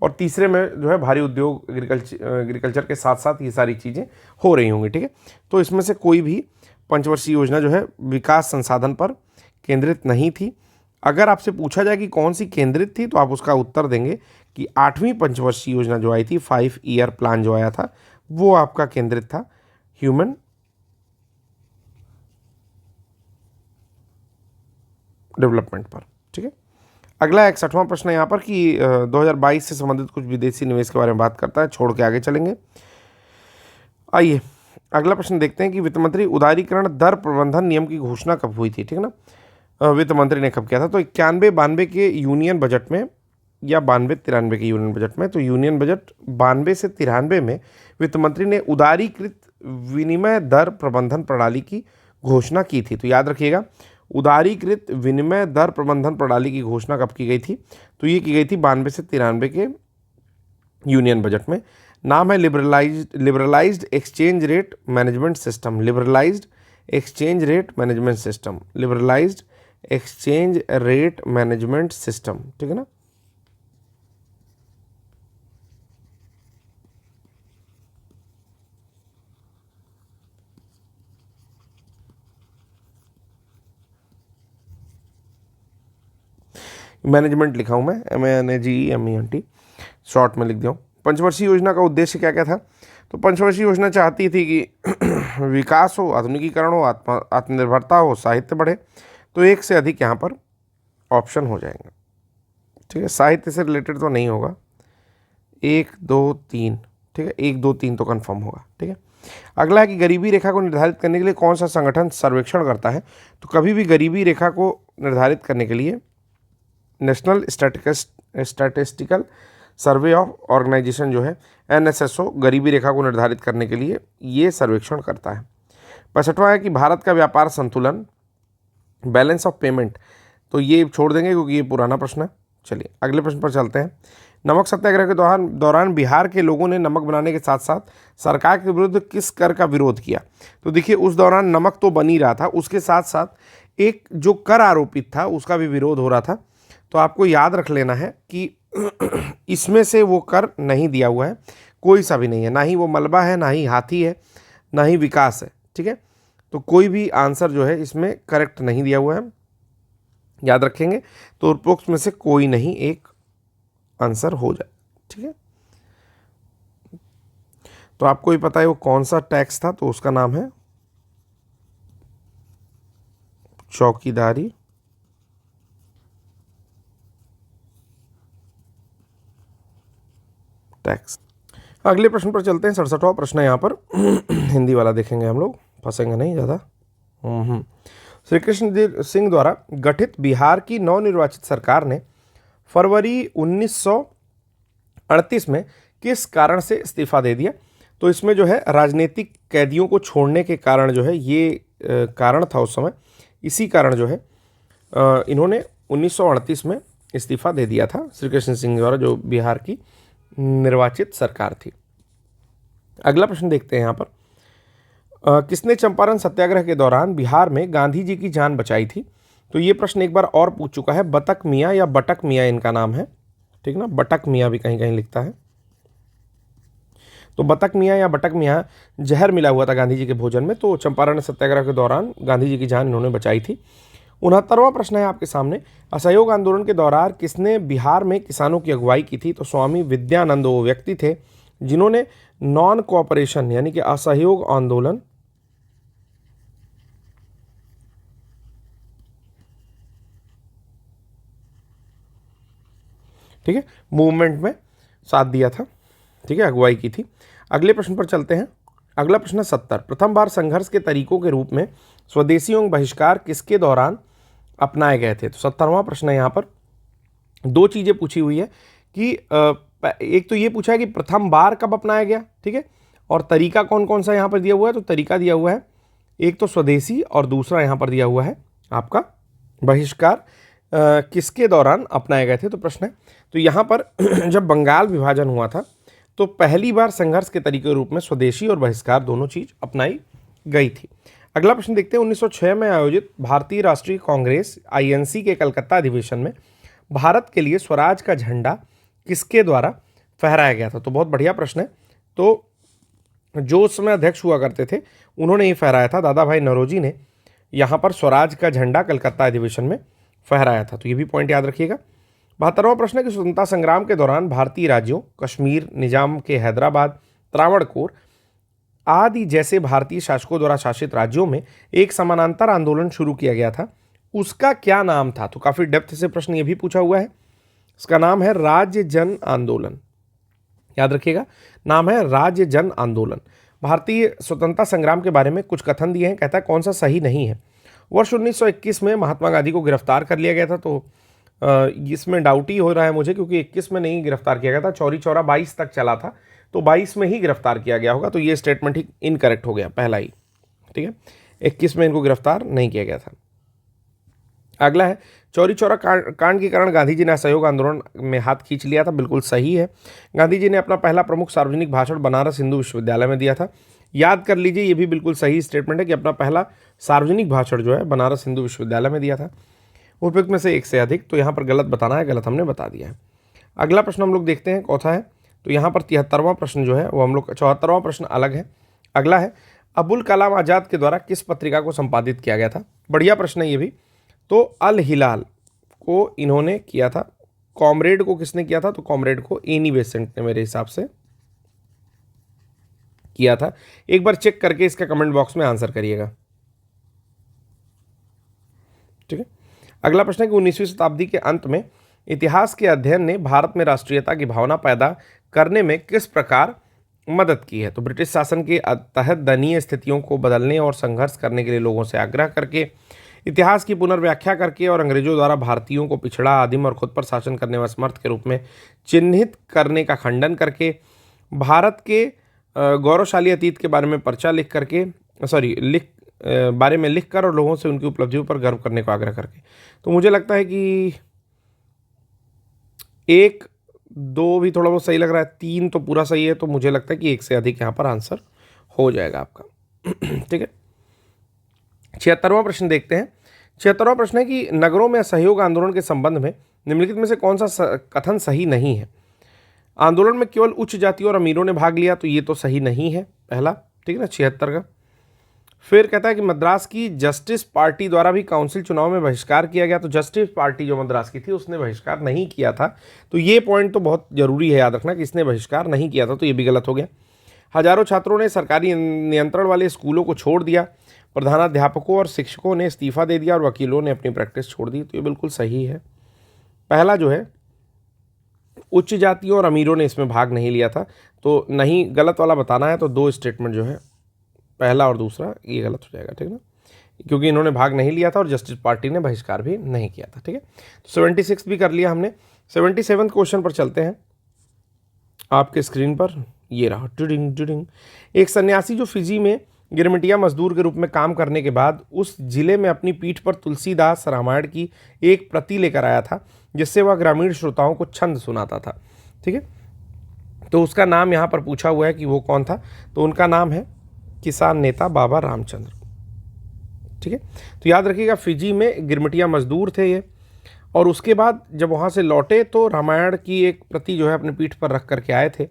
और तीसरे में जो है भारी उद्योग, एग्रीकल्चर के साथ साथ ये सारी चीज़ें हो रही होंगी, ठीक है। तो इसमें से कोई भी पंचवर्षीय योजना जो है विकास संसाधन पर केंद्रित नहीं थी। अगर आपसे पूछा जाए कि कौन सी केंद्रित थी, तो आप उसका उत्तर देंगे कि 8वीं पंचवर्षीय योजना जो आई थी, 5 ईयर प्लान जो आया था, वो आपका केंद्रित था ह्यूमन डेवलपमेंट पर, ठीक है। अगला 61वां प्रश्न है यहाँ पर कि 2022 से संबंधित कुछ विदेशी निवेश के बारे में बात करता है, छोड़ के आगे चलेंगे। आइए अगला प्रश्न देखते हैं कि वित्त मंत्री उदारीकरण दर प्रबंधन नियम की घोषणा कब हुई थी, ठीक है ना। वित्त मंत्री ने कब किया था? तो 91-92 के यूनियन बजट में, या 92-93 के यूनियन बजट में। तो यूनियन बजट 92 से 93 में वित्त मंत्री ने उदारीकृत विनिमय दर प्रबंधन प्रणाली की घोषणा की थी। तो याद रखिएगा, उदारीकृत विनिमय दर प्रबंधन प्रणाली की घोषणा कब की गई थी? तो ये की गई थी 92 से 93 के यूनियन बजट में। नाम है liberalised exchange rate management system, liberalised exchange rate management system, liberalised exchange rate management system, ठीक है ना। मैनेजमेंट लिखा हूँ मैं, MANAGEMENT, शॉर्ट में लिख दिया हूँ। पंचवर्षीय योजना का उद्देश्य क्या क्या था? तो पंचवर्षीय योजना चाहती थी कि विकास हो, आधुनिकीकरण हो, आत्मनिर्भरता हो, साहित्य बढ़े। तो एक से अधिक यहाँ पर ऑप्शन हो जाएंगे, ठीक है। साहित्य से रिलेटेड तो नहीं होगा, 1 2 3, ठीक है, 1 2 3 तो कन्फर्म होगा, ठीक है। अगला है कि गरीबी रेखा को निर्धारित करने के लिए कौन सा संगठन सर्वेक्षण करता है? तो कभी भी गरीबी रेखा को निर्धारित करने के लिए national statistical survey of organisation जो है, NSSO, गरीबी रेखा को निर्धारित करने के लिए ये सर्वेक्षण करता है। 65वां है कि भारत का व्यापार संतुलन, बैलेंस ऑफ पेमेंट। तो ये छोड़ देंगे क्योंकि ये पुराना प्रश्न है। चलिए अगले प्रश्न पर चलते हैं। नमक सत्याग्रह के दौरान बिहार के लोगों ने नमक बनाने के साथ साथ सरकार के विरुद्ध किस कर का विरोध किया? तो देखिए, उस दौरान नमक तो बन ही रहा था, उसके साथ साथ एक जो कर आरोपित था उसका भी विरोध हो रहा था। तो आपको याद रख लेना है कि इसमें से वो कर नहीं दिया हुआ है, कोई सा भी नहीं है, ना ही वो मलबा है, ना ही हाथी है, ना ही विकास है, ठीक है। तो कोई भी आंसर जो है इसमें करेक्ट नहीं दिया हुआ है, याद रखेंगे। तो उपरोक्त में से कोई नहीं एक आंसर हो जाए, ठीक है। तो आपको ही पता है वो कौन सा टैक्स था, तो उसका नाम है चौकीदारी टैक्स। अगले प्रश्न पर चलते हैं। 67वां प्रश्न है यहाँ पर हिंदी वाला देखेंगे हम लोग, फंसेंगे नहीं ज़्यादा। श्री कृष्ण सिंह द्वारा गठित बिहार की नवनिर्वाचित सरकार ने फरवरी 1938 में किस कारण से इस्तीफा दे दिया? तो इसमें जो है राजनीतिक कैदियों को छोड़ने के कारण जो है ये कारण था उस समय, इसी कारण जो है इन्होंने 1938 में इस्तीफा दे दिया था श्री कृष्ण सिंह द्वारा, जो बिहार की निर्वाचित सरकार थी। अगला प्रश्न देखते हैं यहाँ पर, किसने चंपारण सत्याग्रह के दौरान बिहार में गांधी जी की जान बचाई थी? तो ये प्रश्न एक बार और पूछ चुका है, बतक मियाँ या बटक मियाँ इनका नाम है, ठीक ना, बटक मियाँ भी कहीं कहीं लिखता है। तो बतक मियाँ या बटक मियाँ जहर मिला हुआ था गांधी जी के भोजन में, तो चंपारण सत्याग्रह के दौरान गांधी जी की जान इन्होंने बचाई थी। 69वां प्रश्न है आपके सामने, असहयोग आंदोलन के दौरान किसने बिहार में किसानों की अगुवाई की थी? तो स्वामी विद्यानंद वो व्यक्ति थे जिन्होंने नॉन कोऑपरेशन यानी कि असहयोग आंदोलन ठीक है मूवमेंट में साथ दिया था, ठीक है, अगुवाई की थी। अगले प्रश्न पर चलते हैं। अगला प्रश्न है 70, प्रथम बार संघर्ष के तरीकों के रूप में स्वदेशी एवं बहिष्कार किसके दौरान अपनाए गए थे? तो 70वां प्रश्न है। यहाँ पर दो चीज़ें पूछी हुई है कि एक तो ये पूछा है कि प्रथम बार कब अपनाया गया, ठीक है, और तरीका कौन कौन सा यहाँ पर दिया हुआ है। तो तरीका दिया हुआ है एक तो स्वदेशी और दूसरा यहाँ पर दिया हुआ है आपका बहिष्कार किसके दौरान अपनाए गए थे। तो प्रश्न है, तो यहाँ पर जब बंगाल विभाजन हुआ था तो पहली बार संघर्ष के तरीके के रूप में स्वदेशी और बहिष्कार दोनों चीज अपनाई गई थी। अगला प्रश्न देखते हैं, 1906 में आयोजित भारतीय राष्ट्रीय कांग्रेस आईएनसी के कलकत्ता अधिवेशन में भारत के लिए स्वराज का झंडा किसके द्वारा फहराया गया था? तो बहुत बढ़िया प्रश्न है। तो जो उस समय अध्यक्ष हुआ करते थे उन्होंने ये फहराया था, दादा भाई नौरोजी ने यहाँ पर स्वराज का झंडा कलकत्ता अधिवेशन में फहराया था। तो ये भी पॉइंट याद रखिएगा। 72वां प्रश्न है कि स्वतंत्रता संग्राम के दौरान भारतीय राज्यों कश्मीर, निजाम के हैदराबाद, त्रावणकोर आदि जैसे भारतीय शासकों द्वारा शासित राज्यों में एक समानांतर आंदोलन शुरू किया गया था, उसका क्या नाम था? तो काफी डेप्थ से प्रश्न ये भी पूछा हुआ है। इसका नाम है राज्य जन आंदोलन, याद रखिएगा, नाम है राज्य जन आंदोलन। भारतीय स्वतंत्रता संग्राम के बारे में कुछ कथन दिए हैं, कहता है कौन सा सही नहीं है। वर्ष 1921 में महात्मा गांधी को गिरफ्तार कर लिया गया था। तो इसमें डाउट ही हो रहा है मुझे, क्योंकि 21 में नहीं गिरफ्तार किया गया था, चौरी चौरा 22 तक चला था, तो 22 में ही गिरफ्तार किया गया होगा। तो ये स्टेटमेंट ही इनकरेक्ट हो गया पहला ही, ठीक है, 21 में इनको गिरफ्तार नहीं किया गया था। अगला है, चौरी चौरा कांड के कारण गांधी जी ने असहयोग आंदोलन में हाथ खींच लिया था, बिल्कुल सही है। गांधी जी ने अपना पहला प्रमुख सार्वजनिक भाषण बनारस हिंदू विश्वविद्यालय में दिया था, याद कर लीजिए, ये भी बिल्कुल सही स्टेटमेंट है कि अपना पहला सार्वजनिक भाषण जो है बनारस हिंदू विश्वविद्यालय में दिया था। उपयुक्त में से एक से अधिक, तो यहाँ पर गलत बताना है, गलत हमने बता दिया है। अगला प्रश्न हम लोग देखते हैं कौन सा है। तो यहाँ पर 73वां प्रश्न जो है वो हम लोग, 74वां प्रश्न अलग है। अगला है, अबुल कलाम आज़ाद के द्वारा किस पत्रिका को संपादित किया गया था? बढ़िया प्रश्न है ये भी। तो अल हिलाल को इन्होंने किया था। कॉमरेड को किसने किया था? तो कॉमरेड को एनी बेसेंट ने मेरे हिसाब से किया था। एक बार चेक करके इसका कमेंट बॉक्स में आंसर करिएगा, ठीक है। अगला प्रश्न है कि 19वीं शताब्दी के अंत में इतिहास के अध्ययन ने भारत में राष्ट्रीयता की भावना पैदा करने में किस प्रकार मदद की है? तो ब्रिटिश शासन के तहत दयनीय स्थितियों को बदलने और संघर्ष करने के लिए लोगों से आग्रह करके, इतिहास की पुनर्व्याख्या करके और अंग्रेजों द्वारा भारतीयों को पिछड़ा, आदिम और खुद पर शासन करने में असमर्थ के रूप में चिन्हित करने का खंडन करके, भारत के गौरवशाली अतीत के बारे में पर्चा लिख करके, बारे में लिख कर और लोगों से उनकी उपलब्धियों पर गर्व करने को आग्रह करके। तो मुझे लगता है कि 1, 2 भी थोड़ा बहुत सही लग रहा है, 3 तो पूरा सही है, तो मुझे लगता है कि 1 से अधिक यहाँ पर आंसर हो जाएगा आपका, ठीक है। 76वां प्रश्न देखते हैं। 76वां प्रश्न है कि नगरों में असहयोग आंदोलन के संबंध में निम्नलिखित में से कौन सा कथन सही नहीं है? आंदोलन में केवल उच्च जातियों और अमीरों ने भाग लिया, तो ये तो सही नहीं है पहला, ठीक है ना, 76 का। फिर कहता है कि मद्रास की जस्टिस पार्टी द्वारा भी काउंसिल चुनाव में बहिष्कार किया गया, तो जस्टिस पार्टी जो मद्रास की थी उसने बहिष्कार नहीं किया था। तो ये पॉइंट तो बहुत जरूरी है याद रखना कि इसने बहिष्कार नहीं किया था, तो ये भी गलत हो गया। हजारों छात्रों ने सरकारी नियंत्रण वाले स्कूलों को छोड़ दिया, प्रधानाध्यापकों और शिक्षकों ने इस्तीफा दे दिया और वकीलों ने अपनी प्रैक्टिस छोड़ दी, तो ये बिल्कुल सही है। पहला जो है, उच्च जातियों और अमीरों ने इसमें भाग नहीं लिया था, तो नहीं, गलत वाला बताना है तो 2 स्टेटमेंट जो है, पहला और दूसरा, ये गलत हो जाएगा, ठीक है ना, क्योंकि इन्होंने भाग नहीं लिया था और जस्टिस पार्टी ने बहिष्कार भी नहीं किया था, ठीक है। तो 76 भी कर लिया हमने। 77 क्वेश्चन पर चलते हैं। आपके स्क्रीन पर ये रहा, टिडिंग टिडिंग। एक सन्यासी जो फिजी में गिरमिटिया मजदूर के रूप में काम करने के बाद उस जिले में अपनी पीठ पर तुलसीदास रामायण की एक प्रति लेकर आया था, जिससे वह ग्रामीण श्रोताओं को छंद सुनाता था। ठीक है, तो उसका नाम यहाँ पर पूछा हुआ है कि वो कौन था, तो उनका नाम है किसान नेता बाबा रामचंद्र। ठीक है, तो याद रखिएगा फिजी में गिरमिटिया मजदूर थे ये, और उसके बाद जब वहाँ से लौटे तो रामायण की एक प्रति जो है अपने पीठ पर रख करके आए थे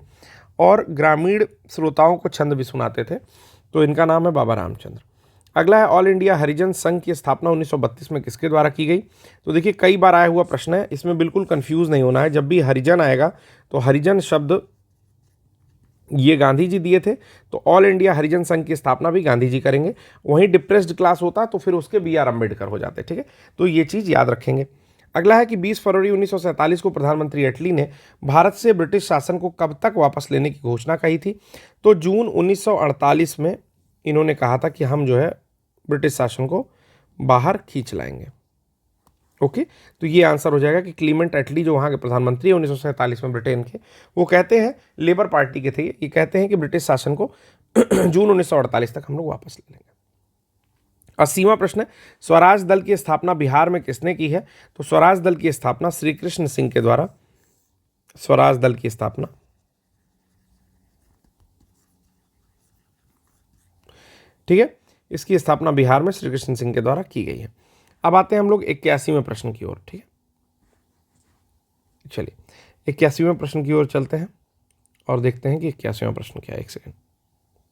और ग्रामीण श्रोताओं को छंद भी सुनाते थे। तो इनका नाम है बाबा रामचंद्र। अगला है ऑल इंडिया हरिजन संघ की स्थापना 1932 में किसके द्वारा की गई। तो देखिए कई बार आया हुआ प्रश्न है, इसमें बिल्कुल कंफ्यूज नहीं होना है। जब भी हरिजन आएगा तो हरिजन शब्द ये गांधी जी दिए थे, तो ऑल इंडिया हरिजन संघ की स्थापना भी गांधी जी करेंगे। वहीं डिप्रेस्ड क्लास होता तो फिर उसके BR अम्बेडकर हो जाते। ठीक है, तो ये चीज़ याद रखेंगे। अगला है कि 20 फरवरी 1947 को प्रधानमंत्री एटली ने भारत से ब्रिटिश शासन को कब तक वापस लेने की घोषणा कही थी। तो जून 1948 में इन्होंने कहा था कि हम जो है ब्रिटिश शासन को बाहर खींच लाएंगे। ओके, तो ये आंसर हो जाएगा कि क्लीमेंट एटली जो वहाँ के प्रधानमंत्री 1947 में ब्रिटेन के, वो कहते हैं, लेबर पार्टी के थे ये कहते हैं कि ब्रिटिश शासन को जून 1948 तक हम लोग वापस ले लेंगे। 80वां प्रश्न है, स्वराज दल की स्थापना बिहार में किसने की है। तो स्वराज दल की स्थापना श्री कृष्ण सिंह के द्वारा, स्वराज दल की स्थापना ठीक है, इसकी स्थापना बिहार में श्री कृष्ण सिंह के द्वारा की गई है। अब आते हैं हम लोग 81वें प्रश्न की ओर। ठीक है, चलिए 81वें प्रश्न की ओर चलते हैं और देखते हैं कि 81वां प्रश्न क्या है। एक सेकंड,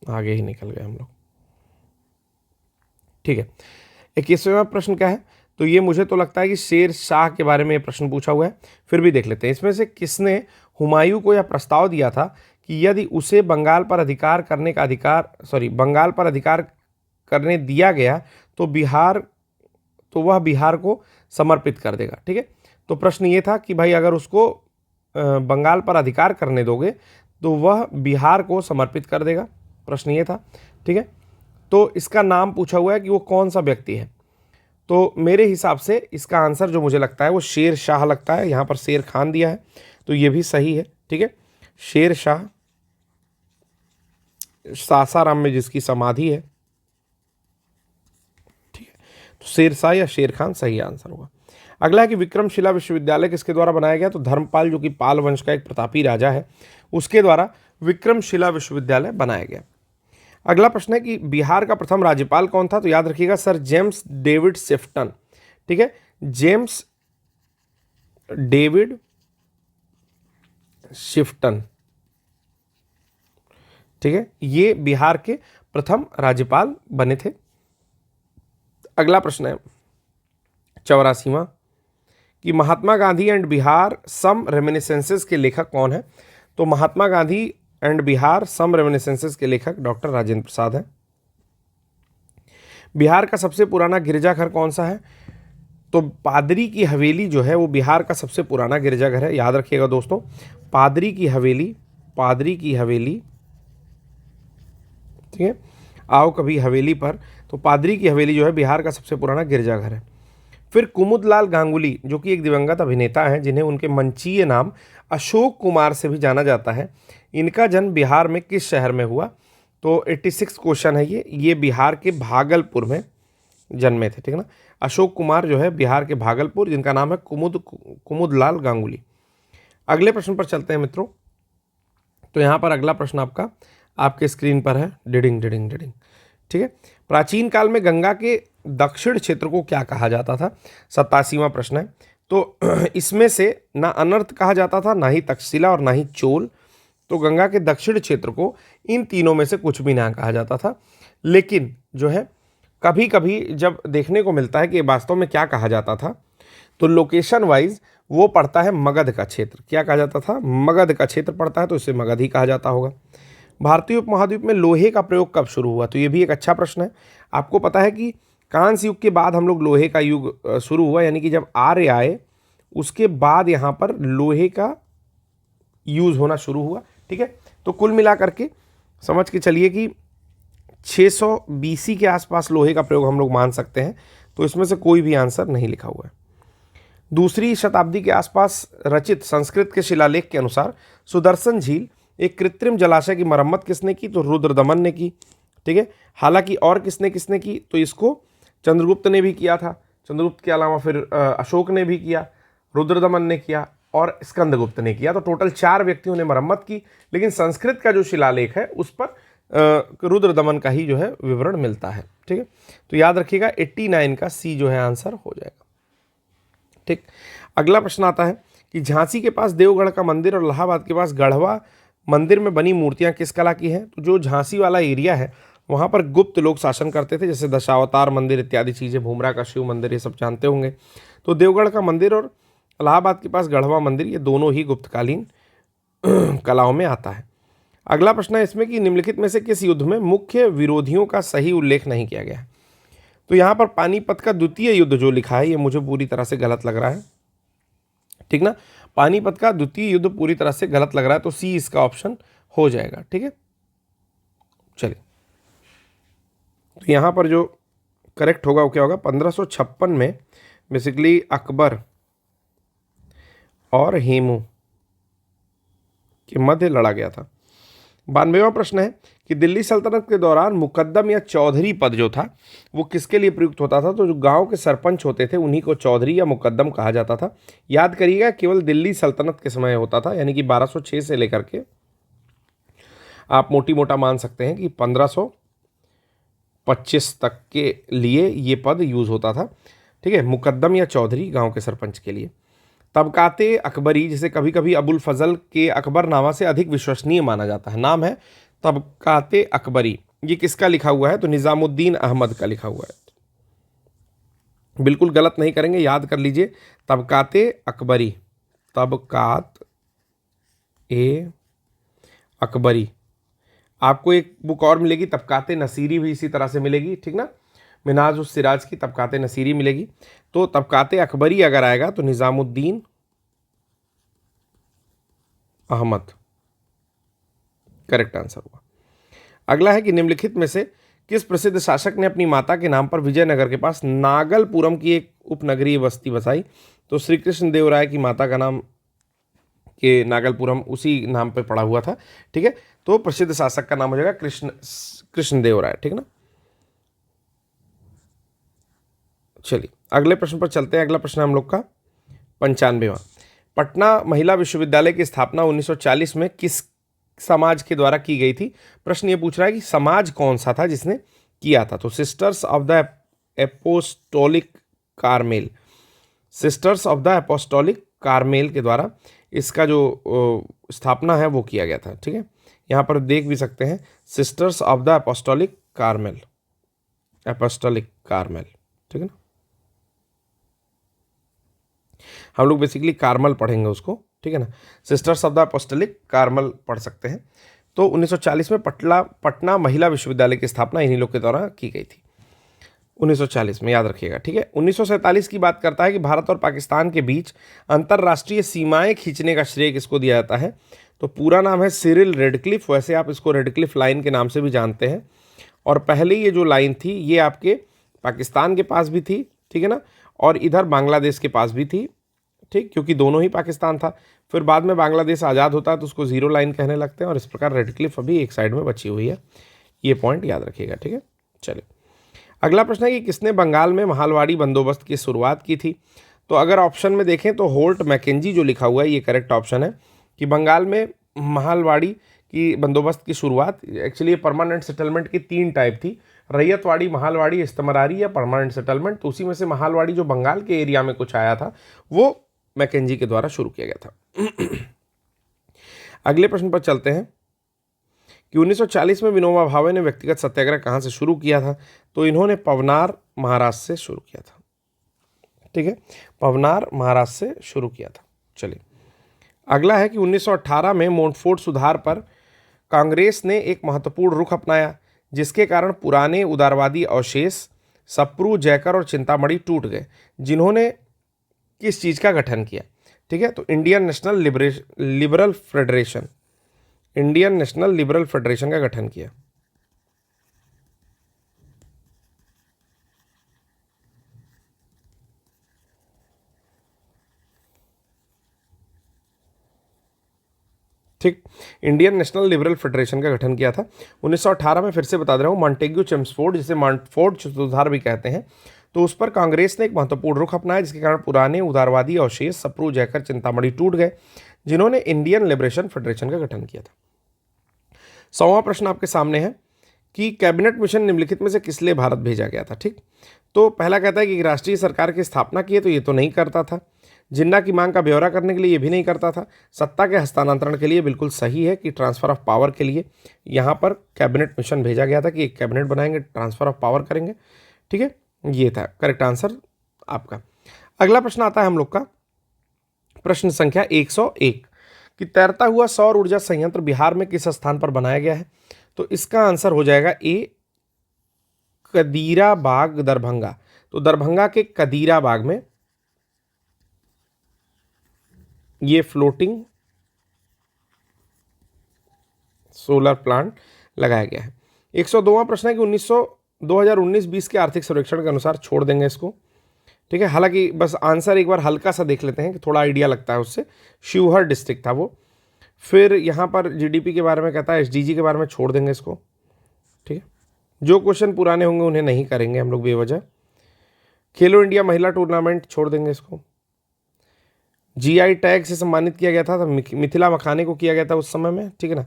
आगे ही निकल गए हम लोग। ठीक है, 21वां प्रश्न क्या है, तो ये मुझे तो लगता है कि शेर शाह के बारे में ये प्रश्न पूछा हुआ है, फिर भी देख लेते हैं। इसमें से किसने हुमायूं को यह प्रस्ताव दिया था कि यदि उसे बंगाल पर अधिकार करने दिया गया तो वह बिहार को समर्पित कर देगा। ठीक है, तो प्रश्न ये था कि भाई अगर उसको बंगाल पर अधिकार करने दोगे तो वह बिहार को समर्पित कर देगा, प्रश्न ये था। ठीक है, तो इसका नाम पूछा हुआ है कि वो कौन सा व्यक्ति है। तो मेरे हिसाब से इसका आंसर जो मुझे लगता है वो शेर शाह लगता है। यहाँ पर शेर खान दिया है तो ये भी सही है। ठीक है, शेर शाह, सासाराम में जिसकी समाधि है। ठीक है, तो शेर शाह या शेर खान सही आंसर होगा। अगला है कि विक्रमशिला विश्वविद्यालय किसके द्वारा बनाया गया। तो धर्मपाल जो कि पाल वंश का एक प्रतापी राजा है, उसके द्वारा विक्रमशिला विश्वविद्यालय बनाया गया। अगला प्रश्न है कि बिहार का प्रथम राज्यपाल कौन था। तो याद रखिएगा सर जेम्स डेविड शिफ्टन। ठीक है, जेम्स डेविड शिफ्टन। ठीक है, ये बिहार के प्रथम राज्यपाल बने थे। अगला प्रश्न है 84वां कि Mahatma Gandhi and Bihar some reminiscences के लेखक कौन है। तो Mahatma Gandhi and Bihar some reminiscences के लेखक डॉक्टर राजेंद्र प्रसाद हैं। बिहार का सबसे पुराना गिरजाघर कौन सा है। तो पादरी की हवेली जो है वो बिहार का सबसे पुराना गिरजाघर है। याद रखिएगा दोस्तों, पादरी की हवेली, ठीक है, आओ कभी हवेली पर, तो पादरी की हवेली जो है बिहार का सबसे पुराना गिरजाघर है। फिर कुमुदलाल गांगुली जो कि एक दिवंगत अभिनेता हैं, जिन्हें उनके मंचीय नाम अशोक कुमार से भी जाना जाता है, इनका जन्म बिहार में किस शहर में हुआ। तो 86 क्वेश्चन है ये बिहार के भागलपुर में जन्मे थे। ठीक है ना, अशोक कुमार जो है बिहार के भागलपुर, जिनका नाम है कुमुदलाल गांगुली। अगले प्रश्न पर चलते हैं मित्रों। तो यहाँ पर अगला प्रश्न आपके स्क्रीन पर है, डिडिंग डिडिंग डिडिंग। ठीक है, प्राचीन काल में गंगा के दक्षिण क्षेत्र को क्या कहा जाता था। 87वां प्रश्न है। तो इसमें से ना अनर्थ कहा जाता था, ना ही तक्षशिला और ना ही चोल। तो गंगा के दक्षिण क्षेत्र को इन तीनों में से कुछ भी ना कहा जाता था। लेकिन जो है कभी कभी जब देखने को मिलता है कि वास्तव में क्या कहा जाता था, तो लोकेशन वाइज वो पड़ता है मगध का क्षेत्र। क्या कहा जाता था, मगध का क्षेत्र पड़ता है, तो इसे मगध ही कहा जाता होगा। भारतीय उपमहाद्वीप में लोहे का प्रयोग कब शुरू हुआ। तो ये भी एक अच्छा प्रश्न है। आपको पता है कि कांस्य युग के बाद हम लोग लोहे का युग शुरू हुआ, यानी कि जब आर्य आए उसके बाद यहाँ पर लोहे का यूज़ होना शुरू हुआ। ठीक है, तो कुल मिला करके समझ के चलिए कि 600 BC के आसपास लोहे का प्रयोग हम लोग मान सकते हैं। तो इसमें से कोई भी आंसर नहीं लिखा हुआ है। दूसरी शताब्दी के आसपास रचित संस्कृत के शिलालेख के अनुसार सुदर्शन झील एक कृत्रिम जलाशय की मरम्मत किसने की? तो रुद्रदमन ने की। ठीक है, हालांकि और किसने किसने की? तो इसको चंद्रगुप्त ने भी किया था, चंद्रगुप्त के अलावा फिर अशोक ने भी किया, रुद्रदमन ने किया और स्कंदगुप्त ने किया। तो टोटल 4 व्यक्तियों ने मरम्मत की, लेकिन संस्कृत का जो शिलालेख है उस पर रुद्रदमन का ही जो है विवरण मिलता है। ठीक है, तो याद रखिएगा 89 का सी जो है आंसर हो जाएगा। ठीक, अगला प्रश्न आता है कि झांसी के पास देवगढ़ का मंदिर और इलाहाबाद के पास गढ़वा मंदिर में बनी मूर्तियां किस कला की हैं? तो जो झांसी वाला एरिया है वहाँ पर गुप्त लोग शासन करते थे, जैसे दशावतार मंदिर इत्यादि चीज़ें, भूमरा का शिव मंदिर, ये सब जानते होंगे। तो देवगढ़ का मंदिर और इलाहाबाद के पास गढ़वा मंदिर, ये दोनों ही गुप्तकालीन कलाओं में आता है। अगला प्रश्न है इसमें कि निम्नलिखित में से किस युद्ध में मुख्य विरोधियों का सही उल्लेख नहीं किया गया है? तो यहाँ पर पानीपत का द्वितीय युद्ध जो लिखा है ये मुझे पूरी तरह से गलत लग रहा है। ठीक ना, पानीपत का द्वितीय युद्ध पूरी तरह से गलत लग रहा है, तो सी इसका ऑप्शन हो जाएगा। ठीक है, चलिए, तो यहाँ पर जो करेक्ट होगा वो क्या होगा? 1556 में बेसिकली अकबर और हेमू के मध्य लड़ा गया था। 92वां प्रश्न है कि दिल्ली सल्तनत के दौरान मुकद्दम या चौधरी पद जो था वो किसके लिए प्रयुक्त होता था? तो जो गांव के सरपंच होते थे उन्हीं को चौधरी या मुकद्दम कहा जाता था। याद करिएगा केवल दिल्ली सल्तनत के समय होता था, यानी कि 1206 से लेकर के आप मोटी मोटा मान सकते हैं कि 1525 तक के लिए ये पद यूज होता था। ठीक है, मुकद्दम या चौधरी गांव के सरपंच के लिए। तबकाते अकबरी, जिसे कभी कभी अबुल फजल के अकबरनामा से अधिक विश्वसनीय माना जाता है, नाम है तबकाते अकबरी, ये किसका लिखा हुआ है? तो निजामुद्दीन अहमद का लिखा हुआ है। बिल्कुल गलत नहीं करेंगे, याद कर लीजिए, तबकाते अकबरी, तबकात ए अकबरी। आपको एक बुक और मिलेगी, तबकाते नसीरी भी इसी तरह से मिलेगी। ठीक ना, मिनाज उस सिराज की तबकाते नसीरी मिलेगी। तो तबकाते अकबरी अगर आएगा तो निजामुद्दीन अहमद करेक्ट आंसर हुआ। अगला है कि निम्नलिखित में से किस प्रसिद्ध शासक ने अपनी माता के नाम पर विजयनगर के पास नागलपुरम की एक उपनगरीय बस्ती बसाई? तो श्री कृष्ण देव राय की माता का नाम के नागलपुरम उसी नाम पे पड़ा हुआ था। ठीक है, तो प्रसिद्ध शासक का नाम हो जाएगा कृष्ण देव राय। ठीक ना, चलिए अगले प्रश्न पर चलते हैं। अगला प्रश्न हम लोग का 95वां। पटना महिला विश्वविद्यालय की स्थापना 1940 में किस समाज के द्वारा की गई थी? प्रश्न ये पूछ रहा है कि समाज कौन सा था जिसने किया था? तो sisters of the apostolic Carmel, sisters of the apostolic Carmel के द्वारा इसका जो स्थापना है वो किया गया था। ठीक है, यहाँ पर देख भी सकते हैं, sisters of the apostolic Carmel, apostolic Carmel. ठीक है ना, हम लोग बेसिकली कार्मल पढ़ेंगे उसको। ठीक है ना, sisters of the apostolic Carmel पढ़ सकते हैं। तो 1940 में पटना महिला विश्वविद्यालय की स्थापना इन्हीं लोग के द्वारा की गई थी, 1940 में, याद रखिएगा। ठीक है, 1947 की बात करता है कि भारत और पाकिस्तान के बीच अंतर्राष्ट्रीय सीमाएं खींचने का श्रेय किसको दिया जाता है? तो पूरा नाम है सिरिल रेडक्लिफ, वैसे आप इसको रेडक्लिफ लाइन के नाम से भी जानते हैं। और पहले ये जो लाइन थी ये आपके पाकिस्तान के पास भी थी, ठीक है ना, और इधर बांग्लादेश के पास भी थी। ठीक, क्योंकि दोनों ही पाकिस्तान था। फिर बाद में बांग्लादेश आज़ाद होता है तो उसको जीरो लाइन कहने लगते हैं, और इस प्रकार रेडक्लिफ अभी एक साइड में बची हुई है। ये पॉइंट याद रखिएगा। ठीक है, चलिए अगला प्रश्न है कि किसने बंगाल में महालवाड़ी बंदोबस्त की शुरुआत की थी? तो अगर ऑप्शन में देखें तो होल्ट मैकेंजी जो लिखा हुआ है ये करेक्ट ऑप्शन है कि बंगाल में महालवाड़ी की बंदोबस्त की शुरुआत, एक्चुअली परमानेंट सेटलमेंट की 3 टाइप थी, रैयतवाड़ी, महालवाड़ी, इस्तमरारी या परमानेंट सेटलमेंट। तो उसी में से महालवाड़ी जो बंगाल के एरिया में कुछ आया था वो मैकेंजी के द्वारा शुरू किया गया था। अगले प्रश्न पर चलते हैं कि 1940 में विनोबा भावे ने व्यक्तिगत सत्याग्रह कहाँ से शुरू किया था? तो इन्होंने पवनार महाराष्ट्र से शुरू किया था। ठीक है, पवनार महाराष्ट्र से शुरू किया था। चलिए अगला है कि 1918 में मोंटफोर्ट सुधार पर कांग्रेस ने एक महत्वपूर्ण रुख अपनाया जिसके कारण पुराने उदारवादी अवशेष सप्रू, जयकर और चिंतामणि टूट गए, जिन्होंने किस चीज़ का गठन किया? ठीक है, तो Indian national liberal federation, Indian national liberal federation का गठन किया। ठीक। इंडियन नेशनल लिबरल फेडरेशन का गठन किया था 1918 में। फिर से बता दे रहा हूँ, मॉन्टेग्यू चेम्सफोर्ड, जिसे मॉन्टफोर्ड सुधार भी कहते हैं, तो उस पर कांग्रेस ने एक महत्वपूर्ण रुख अपनाया, जिसके कारण पुराने उदारवादी अवशेष सप्रू, जयकर, चिंतामणि टूट गए, जिन्होंने इंडियन लिबरेशन फेडरेशन का गठन किया था। 100वां प्रश्न आपके सामने है कि कैबिनेट मिशन निम्नलिखित में से किस लिए भारत भेजा गया था। ठीक, तो पहला कहता है कि राष्ट्रीय सरकार की स्थापना की है, तो ये तो नहीं करता था। जिन्ना की मांग का ब्यौरा करने के लिए ये भी नहीं करता था। सत्ता के हस्तांतरण के लिए बिल्कुल सही है कि ट्रांसफर ऑफ पावर के लिए यहाँ पर कैबिनेट मिशन भेजा गया था कि एक कैबिनेट बनाएंगे, ट्रांसफर ऑफ पावर करेंगे। ठीक है, ये था करेक्ट आंसर आपका। अगला प्रश्न आता है हम लोग का प्रश्न संख्या 101 कि तैरता हुआ सौर ऊर्जा संयंत्र बिहार में किस स्थान पर बनाया गया है। तो इसका आंसर हो जाएगा ए, कदीरा बाग, दरभंगा। तो दरभंगा के कदीरा बाग में ये फ्लोटिंग सोलर प्लांट लगाया गया है। 102वां प्रश्न है कि 2019-20 के आर्थिक सर्वेक्षण के अनुसार, छोड़ देंगे इसको। ठीक है, हालांकि बस आंसर एक बार हल्का सा देख लेते हैं कि थोड़ा आइडिया लगता है उससे। शिवहर डिस्ट्रिक्ट था वो। फिर यहाँ पर जीडीपी के बारे में कहता है, एसडीजी के बारे में छोड़ देंगे इसको। ठीक है, जो क्वेश्चन पुराने होंगे उन्हें नहीं करेंगे हम लोग बेवजह। खेलो इंडिया महिला टूर्नामेंट छोड़ देंगे इसको। जीआई टैग से सम्मानित किया गया था, तो मिथिला मखाने को किया गया था उस समय में। ठीक है ना,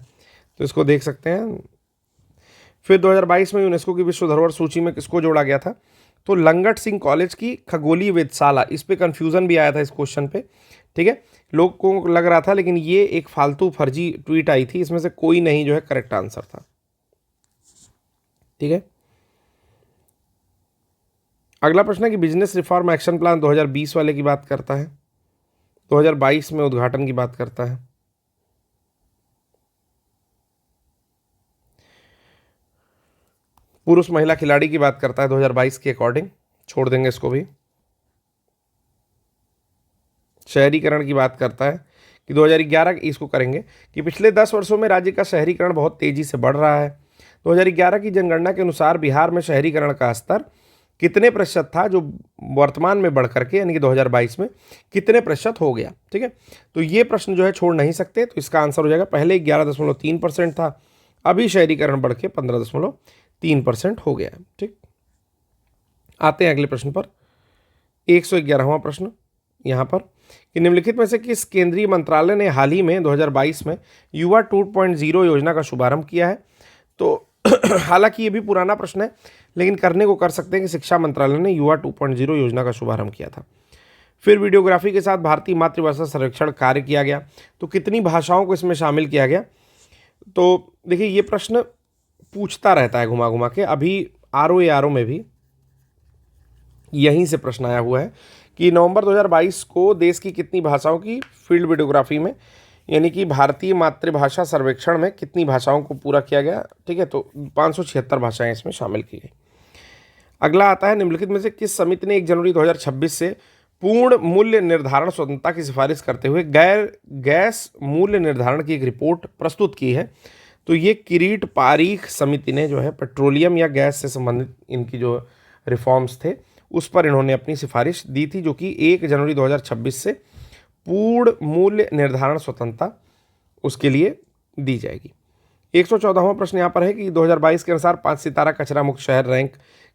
तो इसको देख सकते हैं। फिर 2022 में यूनेस्को की विश्व धरोहर सूची में किसको जोड़ा गया था। तो लंगट सिंह कॉलेज की खगोलीय वेधशाला। इस पे कंफ्यूजन भी आया था इस क्वेश्चन पे। ठीक है, लोग को लग रहा था, लेकिन ये एक फालतू फर्जी ट्वीट आई थी, इसमें से कोई नहीं जो है करेक्ट आंसर था। ठीक है, अगला प्रश्न है कि बिजनेस रिफॉर्म एक्शन प्लान 2020 वाले की बात करता है, 2022 में उद्घाटन की बात करता है। पुरुष महिला खिलाड़ी की बात करता है 2022 के अकॉर्डिंग, छोड़ देंगे इसको भी। शहरीकरण की बात करता है कि 2011 इसको करेंगे कि पिछले 10 वर्षों में राज्य का शहरीकरण बहुत तेजी से बढ़ रहा है। 2011 की जनगणना के अनुसार बिहार में शहरीकरण का स्तर कितने प्रतिशत था, जो वर्तमान में बढ़ करके यानी कि 2022 में कितने प्रतिशत हो गया। ठीक है, तो ये प्रश्न जो है छोड़ नहीं सकते, तो इसका आंसर हो जाएगा पहले 11.3% था, अभी शहरीकरण बढ़ के 15.3% हो गया है। ठीक, आते हैं अगले प्रश्न पर। 111वां प्रश्न यहाँ पर कि निम्नलिखित में से किस केंद्रीय मंत्रालय ने हाल ही में 2022 में युवा 2.0 योजना का शुभारंभ किया है। तो हालांकि ये भी पुराना प्रश्न है, लेकिन करने को कर सकते हैं कि शिक्षा मंत्रालय ने युवा 2.0 योजना का शुभारंभ किया था। फिर वीडियोग्राफी के साथ भारतीय मातृभाषा संरक्षण कार्य किया गया, तो कितनी भाषाओं को इसमें शामिल किया गया। तो देखिए, ये प्रश्न पूछता रहता है घुमा घुमा के। अभी आरओ में भी यहीं से प्रश्न आया हुआ है कि नवंबर 2022 को देश की कितनी भाषाओं की फील्ड वीडियोग्राफी में, यानी कि भारतीय मातृभाषा सर्वेक्षण में कितनी भाषाओं को पूरा किया गया। ठीक है, तो 576 भाषाएं इसमें शामिल की गई। अगला आता है, निम्नलिखित में से किस समिति ने 1 जनवरी 2026 से पूर्ण मूल्य निर्धारण स्वतंत्रता की सिफारिश करते हुए गैस मूल्य निर्धारण की एक रिपोर्ट प्रस्तुत की है। तो ये किरीट पारीख समिति ने जो है पेट्रोलियम या गैस से संबंधित इनकी जो रिफॉर्म्स थे उस पर इन्होंने अपनी सिफारिश दी थी, जो कि 1 जनवरी 2026 से पूर्ण मूल्य निर्धारण स्वतंत्रता उसके लिए दी जाएगी। 114वां प्रश्न यहाँ पर है कि 2022 के अनुसार 5 सितारा कचरा मुक्त शहर रैंक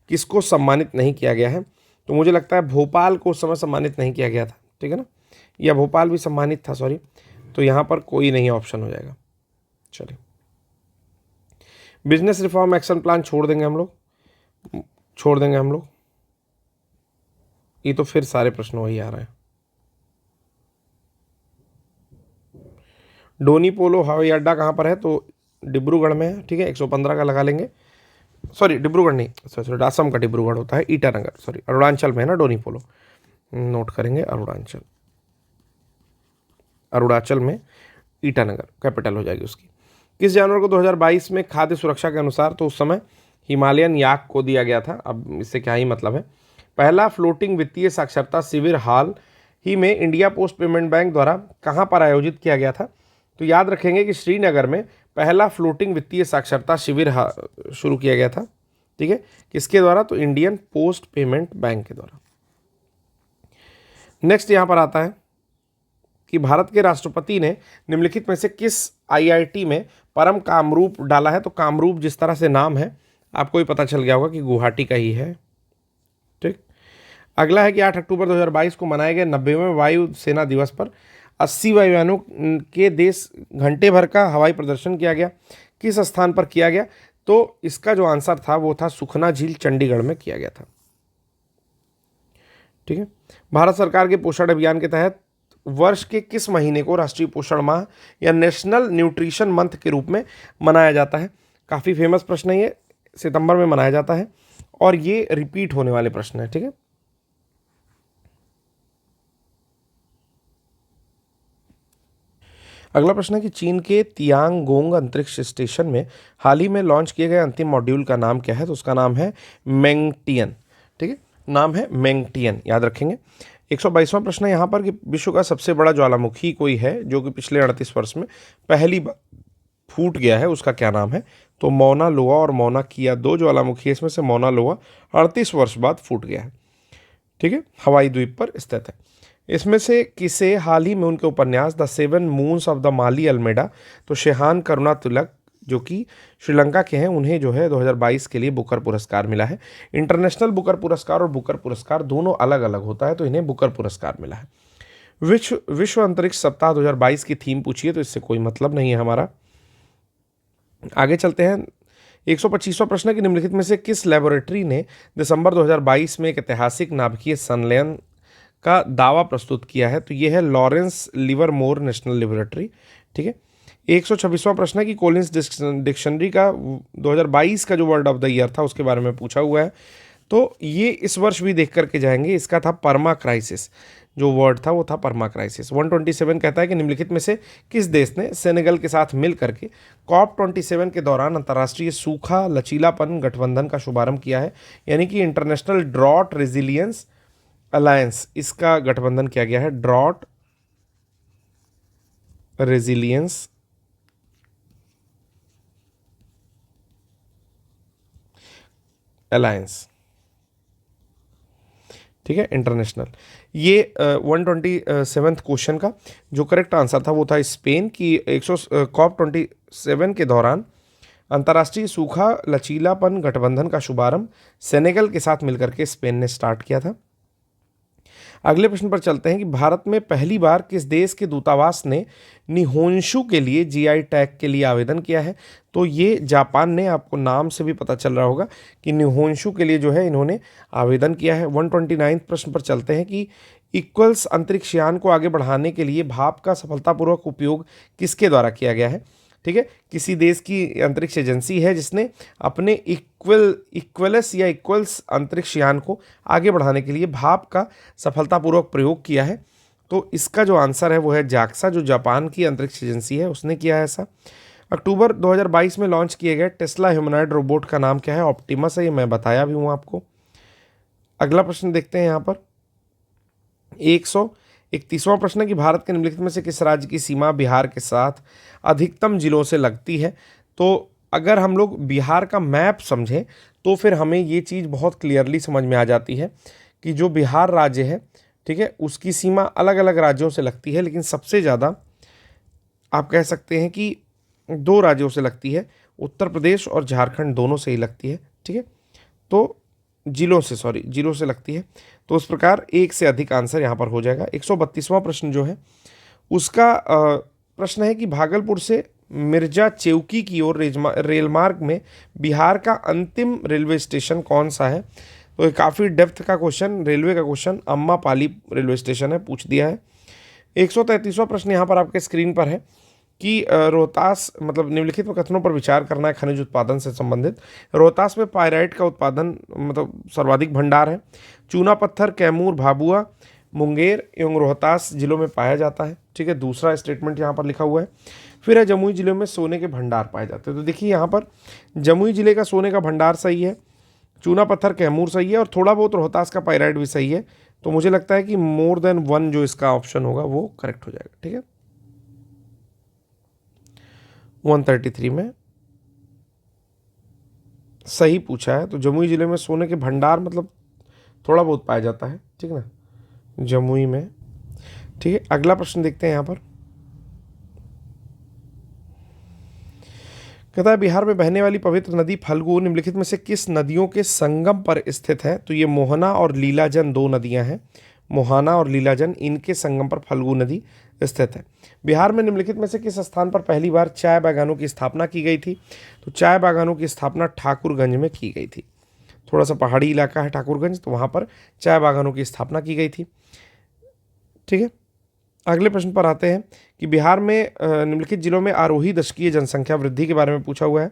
किसको सम्मानित नहीं किया गया है। तो मुझे लगता है भोपाल को उस समय सम्मानित नहीं किया गया था। ठीक है ना, या भोपाल भी सम्मानित था, सॉरी। तो यहाँ पर कोई नहीं ऑप्शन हो जाएगा। चलिए, बिजनेस रिफॉर्म एक्शन प्लान छोड़ देंगे हम लोग। ये तो फिर सारे प्रश्न वही आ रहे हैं। डोनी पोलो हवाई अड्डा कहाँ पर है, तो डिब्रूगढ़ में है। ठीक है, 115 का लगा लेंगे। सॉरी, डिब्रूगढ़ नहीं, सॉरी असम का डिब्रूगढ़ होता है, ईटानगर, सॉरी अरुणाचल में है ना डोनी पोलो। नोट करेंगे, अरुणाचल में ईटानगर कैपिटल हो जाएगी उसकी। किस जानवर को 2022 में खाद्य सुरक्षा के अनुसार, तो उस समय हिमालयन याक को दिया गया था। अब इससे क्या ही मतलब है। पहला फ्लोटिंग वित्तीय साक्षरता शिविर हाल ही में इंडिया पोस्ट पेमेंट बैंक द्वारा कहाँ पर आयोजित किया गया था। तो याद रखेंगे कि श्रीनगर में पहला फ्लोटिंग वित्तीय साक्षरता शिविर शुरू किया गया था। ठीक है, किसके द्वारा, तो इंडियन पोस्ट पेमेंट बैंक के द्वारा। नेक्स्ट यहाँ पर आता है कि भारत के राष्ट्रपति ने निम्नलिखित में से किस आईआईटी में परम कामरूप डाला है, तो कामरूप जिस तरह से नाम है आपको भी पता चल गया होगा कि गुवाहाटी का ही है। ठीक। अगला है कि 8 अक्टूबर 2022 को मनाए गए 90वें वायु सेना दिवस पर 80 वायुयानों के देश घंटे भर का हवाई प्रदर्शन किया गया, किस स्थान पर किया गया? तो इसका जो आंसर था वो था सुखना झील, चंडीगढ़ में किया गया था। ठीक है। भारत सरकार के पोषण अभियान के तहत वर्ष के किस महीने को राष्ट्रीय पोषण माह या नेशनल न्यूट्रिशन मंथ के रूप में मनाया जाता है? काफ़ी फेमस प्रश्न है ये, सितंबर में मनाया जाता है और ये रिपीट होने वाले प्रश्न है। ठीक है। अगला प्रश्न है कि चीन के तियांगोंग अंतरिक्ष स्टेशन में हाल ही में लॉन्च किए गए अंतिम मॉड्यूल का नाम क्या है? तो उसका नाम है मेंगटियन। ठीक है, नाम है मेंगटियन, याद रखेंगे। 122वां प्रश्न है यहाँ पर कि विश्व का सबसे बड़ा ज्वालामुखी कोई है जो कि पिछले 38 वर्ष में पहली बार फूट गया है, उसका क्या नाम है? तो मौना लोआ और मौना किया, दो ज्वालामुखी है, इसमें से मौना लोआ 38 वर्ष बाद फूट गया है। ठीक है, हवाई द्वीप पर स्थित है। इसमें से किसे हाल ही में उनके उपन्यास the seven moons of the Maali Almeida, तो शेहान करुणा तिलक जो कि श्रीलंका के हैं, उन्हें जो है 2022 के लिए बुकर पुरस्कार मिला है। इंटरनेशनल बुकर पुरस्कार और बुकर पुरस्कार दोनों अलग अलग होता है, तो इन्हें बुकर पुरस्कार मिला है। विश्व अंतरिक्ष सप्ताह 2022 की थीम पूछिए तो इससे कोई मतलब नहीं है हमारा। आगे चलते हैं। 125वां प्रश्न है कि निम्नलिखित में से किस लेबोरेटरी ने दिसंबर 2022 में एक ऐतिहासिक नाभिकीय संलयन का दावा प्रस्तुत किया है? तो ये है लॉरेंस लिवरमोर नेशनल लेबोरेटरी। ठीक है। 126वां प्रश्न है कि कोलिंस डिक्शनरी का 2022 का जो वर्ड ऑफ द ईयर था उसके बारे में पूछा हुआ है, तो ये इस वर्ष भी देख करके जाएंगे। इसका था परमा क्राइसिस, जो वर्ड था वो था परमा क्राइसिस। 127 कहता है कि निम्नलिखित में से किस देश ने सेनेगल के साथ मिल करके COP27 के दौरान अंतर्राष्ट्रीय सूखा लचीलापन गठबंधन का शुभारंभ किया है, यानी कि इंटरनेशनल ड्रॉट रेजिलियंस अलायंस, इसका गठबंधन किया गया है, ड्रॉट रेजिलियंस अलायंस। ठीक है, इंटरनेशनल। ये 127 क्वेश्चन का जो करेक्ट आंसर था वो था स्पेन की। COP27 के दौरान अंतर्राष्ट्रीय सूखा लचीलापन गठबंधन का शुभारंभ सेनेगल के साथ मिलकर के स्पेन ने स्टार्ट किया था। अगले प्रश्न पर चलते हैं कि भारत में पहली बार किस देश के दूतावास ने निहोंशु के लिए जीआई टैग के लिए आवेदन किया है? तो ये जापान ने, आपको नाम से भी पता चल रहा होगा कि निहोंशु के लिए जो है इन्होंने आवेदन किया है। 129 प्रश्न पर चलते हैं कि इक्वल्स अंतरिक्ष यान को आगे बढ़ाने के लिए भाप का सफलतापूर्वक उपयोग किसके द्वारा किया गया है? ठीक है, किसी देश की अंतरिक्ष एजेंसी है जिसने अपने इक्वल्स अंतरिक्ष यान को आगे बढ़ाने के लिए भाप का सफलतापूर्वक प्रयोग किया है। तो इसका जो आंसर है वो है जाक्सा, जो जापान की अंतरिक्ष एजेंसी है उसने किया है ऐसा। अक्टूबर 2022 में लॉन्च किए गए टेस्ला ह्यूमनॉइड रोबोट का नाम क्या है? ऑप्टिमस है, ये मैं बताया भी हूँ आपको। अगला प्रश्न देखते हैं यहाँ पर। 131वां प्रश्न है कि भारत के निम्नलिखित में से किस राज्य की सीमा बिहार के साथ अधिकतम जिलों से लगती है? तो अगर हम लोग बिहार का मैप समझें तो फिर हमें ये चीज़ बहुत क्लियरली समझ में आ जाती है कि जो बिहार राज्य है, ठीक है, उसकी सीमा अलग अलग राज्यों से लगती है, लेकिन सबसे ज़्यादा आप कह सकते हैं कि दो राज्यों से लगती है, उत्तर प्रदेश और झारखंड दोनों से ही लगती है। ठीक है, तो जिलों से लगती है। तो उस प्रकार एक से अधिक आंसर यहाँ पर हो जाएगा। 132वां प्रश्न जो है उसका प्रश्न है कि भागलपुर से मिर्जा चेवकी की ओर रेल मार्ग में बिहार का अंतिम रेलवे स्टेशन कौन सा है? तो ये काफ़ी डेप्थ का क्वेश्चन, रेलवे का क्वेश्चन, अम्मापाली रेलवे स्टेशन है, पूछ दिया है। 133वां प्रश्न यहाँ पर आपके स्क्रीन पर है कि रोहतास, मतलब निम्नलिखित कथनों पर विचार करना है खनिज उत्पादन से संबंधित। रोहतास में पायराइट का उत्पादन मतलब सर्वाधिक भंडार है। चूना पत्थर कैमूर, भाभुआ, मुंगेर एवं रोहतास जिलों में पाया जाता है। ठीक है, दूसरा स्टेटमेंट यहाँ पर लिखा हुआ है। फिर है जमुई जिले में सोने के भंडार पाए जाते हैं। तो देखिए यहाँ पर जमुई जिले का सोने का भंडार सही है, चूना पत्थर कैमूर सही है और थोड़ा बहुत रोहतास का पायराइट भी सही है। तो मुझे लगता है कि मोर देन वन जो इसका ऑप्शन होगा वो करेक्ट हो जाएगा। ठीक है, 133 में सही पूछा है। तो जमुई जिले में सोने के भंडार मतलब थोड़ा बहुत पाया जाता है, ठीक है ना, जमुई में। ठीक है, अगला प्रश्न देखते हैं यहाँ पर। कहता है बिहार में बहने वाली पवित्र नदी फल्गु निम्नलिखित में से किस नदियों के संगम पर स्थित है? तो ये मोहना और लीलाजन दो नदियां हैं। मोहाना और लीलाजन, इनके संगम पर फल्गु नदी स्थित है। बिहार में निम्नलिखित में से किस स्थान पर पहली बार चाय बागानों की स्थापना की गई थी? तो चाय बागानों की स्थापना ठाकुरगंज में की गई थी। थोड़ा सा पहाड़ी इलाका है ठाकुरगंज, तो वहाँ पर चाय बागानों की स्थापना की गई थी। ठीक है, अगले प्रश्न पर आते हैं कि बिहार में निम्नलिखित जिलों में आरोही दशकीय जनसंख्या वृद्धि के बारे में पूछा हुआ है।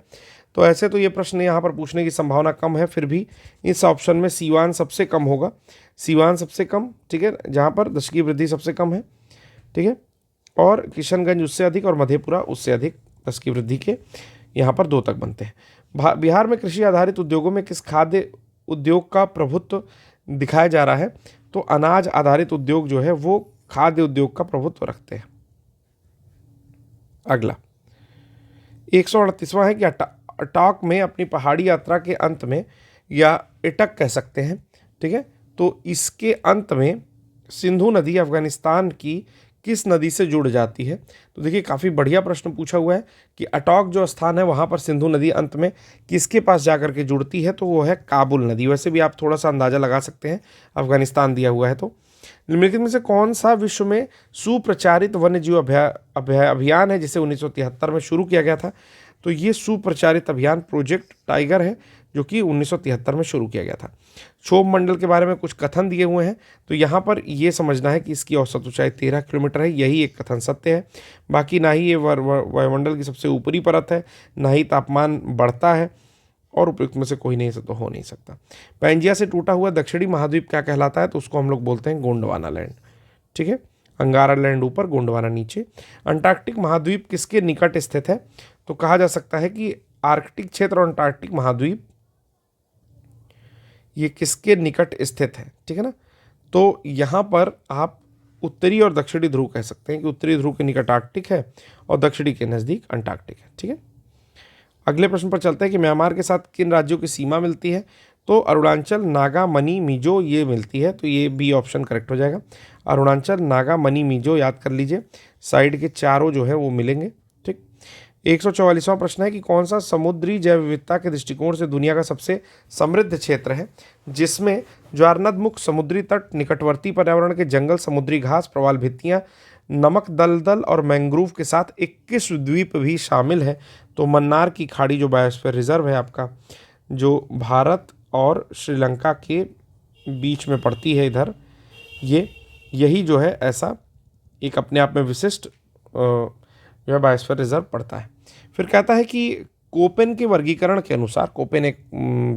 तो ऐसे तो ये प्रश्न यहाँ पर पूछने की संभावना कम है, फिर भी इस ऑप्शन में सीवान सबसे कम होगा। सीवान सबसे कम, ठीक है, जहाँ पर दशकीय वृद्धि सबसे कम है। ठीक है, और किशनगंज उससे अधिक और मधेपुरा उससे अधिक दशकीय वृद्धि के यहाँ पर 2 तक बनते हैं। बिहार में कृषि आधारित उद्योगों में किस खाद्य उद्योग का प्रभुत्व दिखाया जा रहा है? तो अनाज आधारित उद्योग जो है वो खाद्य उद्योग का प्रभुत्व रखते हैं। अगला 138वां है कि अटॉक में अपनी पहाड़ी यात्रा के अंत में, या इटक कह सकते हैं, ठीक है, तो इसके अंत में सिंधु नदी अफगानिस्तान की किस नदी से जुड़ जाती है? तो देखिए काफ़ी बढ़िया प्रश्न पूछा हुआ है कि अटॉक जो स्थान है वहाँ पर सिंधु नदी अंत में किसके पास जाकर के जुड़ती है? तो वो है काबुल नदी। वैसे भी आप थोड़ा सा अंदाज़ा लगा सकते हैं, अफगानिस्तान दिया हुआ है। तो निम्नलिखित में से कौन सा विश्व में सुप्रचारित वन्यजीव अभियान है जिसे 1973 में शुरू किया गया था? तो ये सुप्रचारित अभियान प्रोजेक्ट टाइगर है, जो कि 1973 में शुरू किया गया था। क्षोभ मंडल के बारे में कुछ कथन दिए हुए हैं, तो यहाँ पर ये समझना है कि इसकी औसत ऊंचाई 13 किलोमीटर है, यही एक कथन सत्य है। बाकी ना ही ये वायुमंडल की सबसे ऊपरी परत है, ना ही तापमान बढ़ता है, और उपयुक्त में से कोई नहीं तो हो नहीं सकता। पैंजिया से टूटा हुआ दक्षिणी महाद्वीप क्या कहलाता है? तो उसको हम लोग बोलते हैं गोंडवाना लैंड। ठीक है, अंगारा लैंड ऊपर, गोंडवाना नीचे। अंटार्कटिक महाद्वीप किसके निकट स्थित है? तो कहा जा सकता है कि आर्कटिक क्षेत्र और अंटार्कटिक महाद्वीप ये किसके निकट स्थित है? ठीक है ना, तो यहाँ पर आप उत्तरी और दक्षिणी ध्रुव कह सकते हैं कि उत्तरी ध्रुव के निकट आर्कटिक है और दक्षिणी के नज़दीक अंटार्कटिक है। ठीक है, अगले प्रश्न पर चलते हैं कि म्यांमार के साथ किन राज्यों की सीमा मिलती है? तो अरुणाचल, नागा, मनी, मिजो ये मिलती है, तो ये बी ऑप्शन करेक्ट हो जाएगा। अरुणाचल, नागा, मनी, मिजो याद कर लीजिए, साइड के चारों जो है वो मिलेंगे। ठीक, 144वां प्रश्न है कि कौन सा समुद्री जैव विविधता के दृष्टिकोण से दुनिया का सबसे समृद्ध क्षेत्र है, जिसमें ज्वारनदमुख समुद्री तट, निकटवर्ती पर्यावरण के जंगल, समुद्री घास, प्रवाल भित्तियाँ, नमक दलदल और मैंग्रोव के साथ 21 द्वीप भी शामिल है? तो मन्नार की खाड़ी जो बायोस्फीयर रिजर्व है आपका, जो भारत और श्रीलंका के बीच में पड़ती है इधर, यही जो है ऐसा एक अपने आप में विशिष्ट जो है बायोस्फीयर रिजर्व पड़ता है। फिर कहता है कि कोपेन के वर्गीकरण के अनुसार, कोपेन एक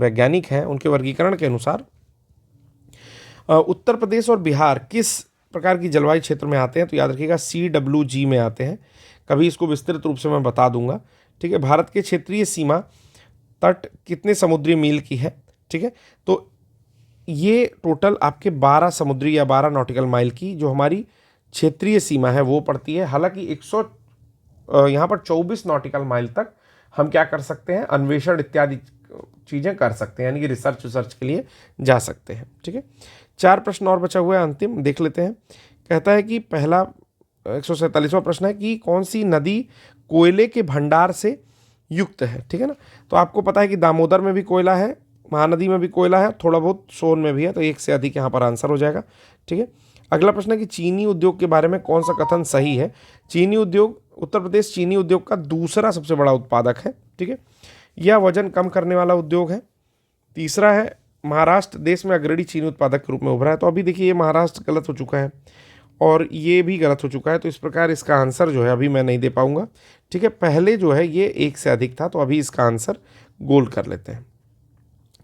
वैज्ञानिक हैं, उनके वर्गीकरण के अनुसार उत्तर प्रदेश और बिहार किस प्रकार की जलवायु क्षेत्र में आते हैं? तो याद रखिएगा CWG में आते हैं। कभी इसको विस्तृत रूप से मैं बता दूंगा। ठीक है, भारत के क्षेत्रीय सीमा तट कितने समुद्री मील की है? ठीक है, तो ये टोटल आपके 12 समुद्री या 12 नॉटिकल माइल की जो हमारी क्षेत्रीय सीमा है वो पड़ती है। हालांकि यहाँ पर 24 नॉटिकल माइल तक हम क्या कर सकते हैं, अन्वेषण इत्यादि चीज़ें कर सकते हैं, यानी कि रिसर्च के लिए जा सकते हैं। ठीक है, 4 प्रश्न और बचा हुआ है, अंतिम देख लेते हैं। कहता है कि पहला 147वां प्रश्न है कि कौन सी नदी कोयले के भंडार से युक्त है? ठीक है ना, तो आपको पता है कि दामोदर में भी कोयला है, महानदी में भी कोयला है, थोड़ा बहुत सोन में भी है, तो एक से अधिक यहाँ पर आंसर हो जाएगा। ठीक है, अगला प्रश्न है कि चीनी उद्योग के बारे में कौन सा कथन सही है? चीनी उद्योग, उत्तर प्रदेश चीनी उद्योग का दूसरा सबसे बड़ा उत्पादक है। ठीक है, यह वजन कम करने वाला उद्योग है। तीसरा है महाराष्ट्र देश में अग्रणी चीनी उत्पादक के रूप में उभरा है। तो अभी देखिए ये महाराष्ट्र गलत हो चुका है और ये भी गलत हो चुका है, तो इस प्रकार इसका आंसर जो है अभी मैं नहीं दे पाऊंगा। ठीक है, पहले जो है ये एक से अधिक था, तो अभी इसका आंसर गोल कर लेते हैं।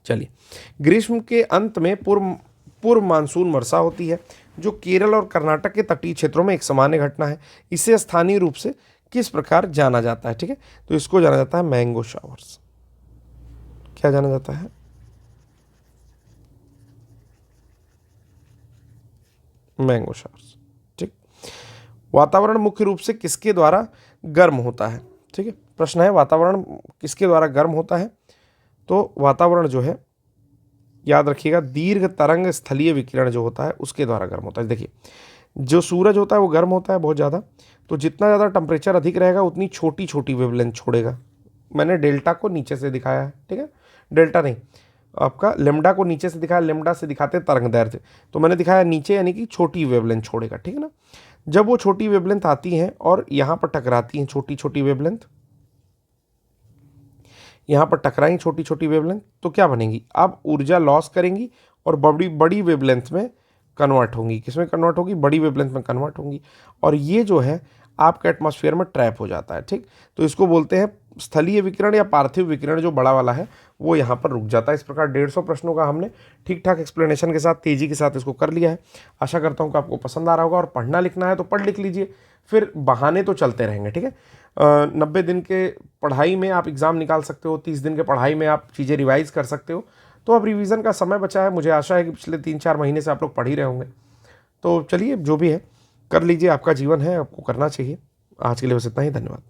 चलिए, ग्रीष्म के अंत में पूर्व मानसून वर्षा होती है, जो केरल और कर्नाटक के तटीय क्षेत्रों में एक सामान्य घटना है। इसे स्थानीय रूप से किस प्रकार जाना जाता है? ठीक है, तो इसको जाना जाता है मैंगो शावर्स। क्या जाना जाता है? Mango showers. ठीक, वातावरण मुख्य रूप से किसके द्वारा गर्म होता है? ठीक है, प्रश्न है वातावरण किसके द्वारा गर्म होता है? तो वातावरण जो है याद रखिएगा दीर्घ तरंग स्थलीय विकिरण जो होता है उसके द्वारा गर्म होता है। देखिए जो सूरज होता है वो गर्म होता है बहुत ज़्यादा, तो जितना ज़्यादा टेम्परेचर अधिक रहेगा उतनी छोटी छोटी वेवलेंथ छोड़ेगा। मैंने डेल्टा को नीचे से दिखाया है, ठीक है, डेल्टा नहीं, आपका लेमडा को नीचे से दिखाया, लेमडा से दिखाते तरंग दैर्ध्य, तो मैंने दिखाया नीचे यानी कि छोटी वेवलेंथ छोड़ेगा, ठीक है ना। जब वो छोटी वेवलेंथ आती हैं और यहाँ पर टकराती हैं, छोटी छोटी वेवलेंथ यहाँ पर टकराएंगी छोटी छोटी वेवलेंथ, तो क्या बनेंगी, अब ऊर्जा लॉस करेंगी और बड़ी बड़ी वेवलेंथ में कन्वर्ट होंगी। किसमें कन्वर्ट होगी, बड़ी वेवलेंथ में कन्वर्ट होंगी, और ये जो है आपका एटमॉस्फेयर में ट्रैप हो जाता है, ठीक। तो इसको बोलते हैं स्थलीय विकिरण या पार्थिव विकिरण, जो बड़ा वाला है वो यहाँ पर रुक जाता है। इस प्रकार 150 प्रश्नों का हमने ठीक ठाक एक्सप्लेनेशन के साथ, तेजी के साथ इसको कर लिया है। आशा करता हूँ कि आपको पसंद आ रहा होगा, और पढ़ना लिखना है तो पढ़ लिख लीजिए, फिर बहाने तो चलते रहेंगे, ठीक है। 90 दिन के पढ़ाई में आप एग्ज़ाम निकाल सकते हो, 30 दिन के पढ़ाई में आप चीज़ें रिवाइज़ कर सकते हो। तो अब रिवीजन का समय बचा है, मुझे आशा है कि पिछले 3-4 महीने से आप लोग पढ़ ही रहे होंगे। तो चलिए, जो भी है कर लीजिए, आपका जीवन है, आपको करना चाहिए। आज के लिए बस इतना ही, धन्यवाद।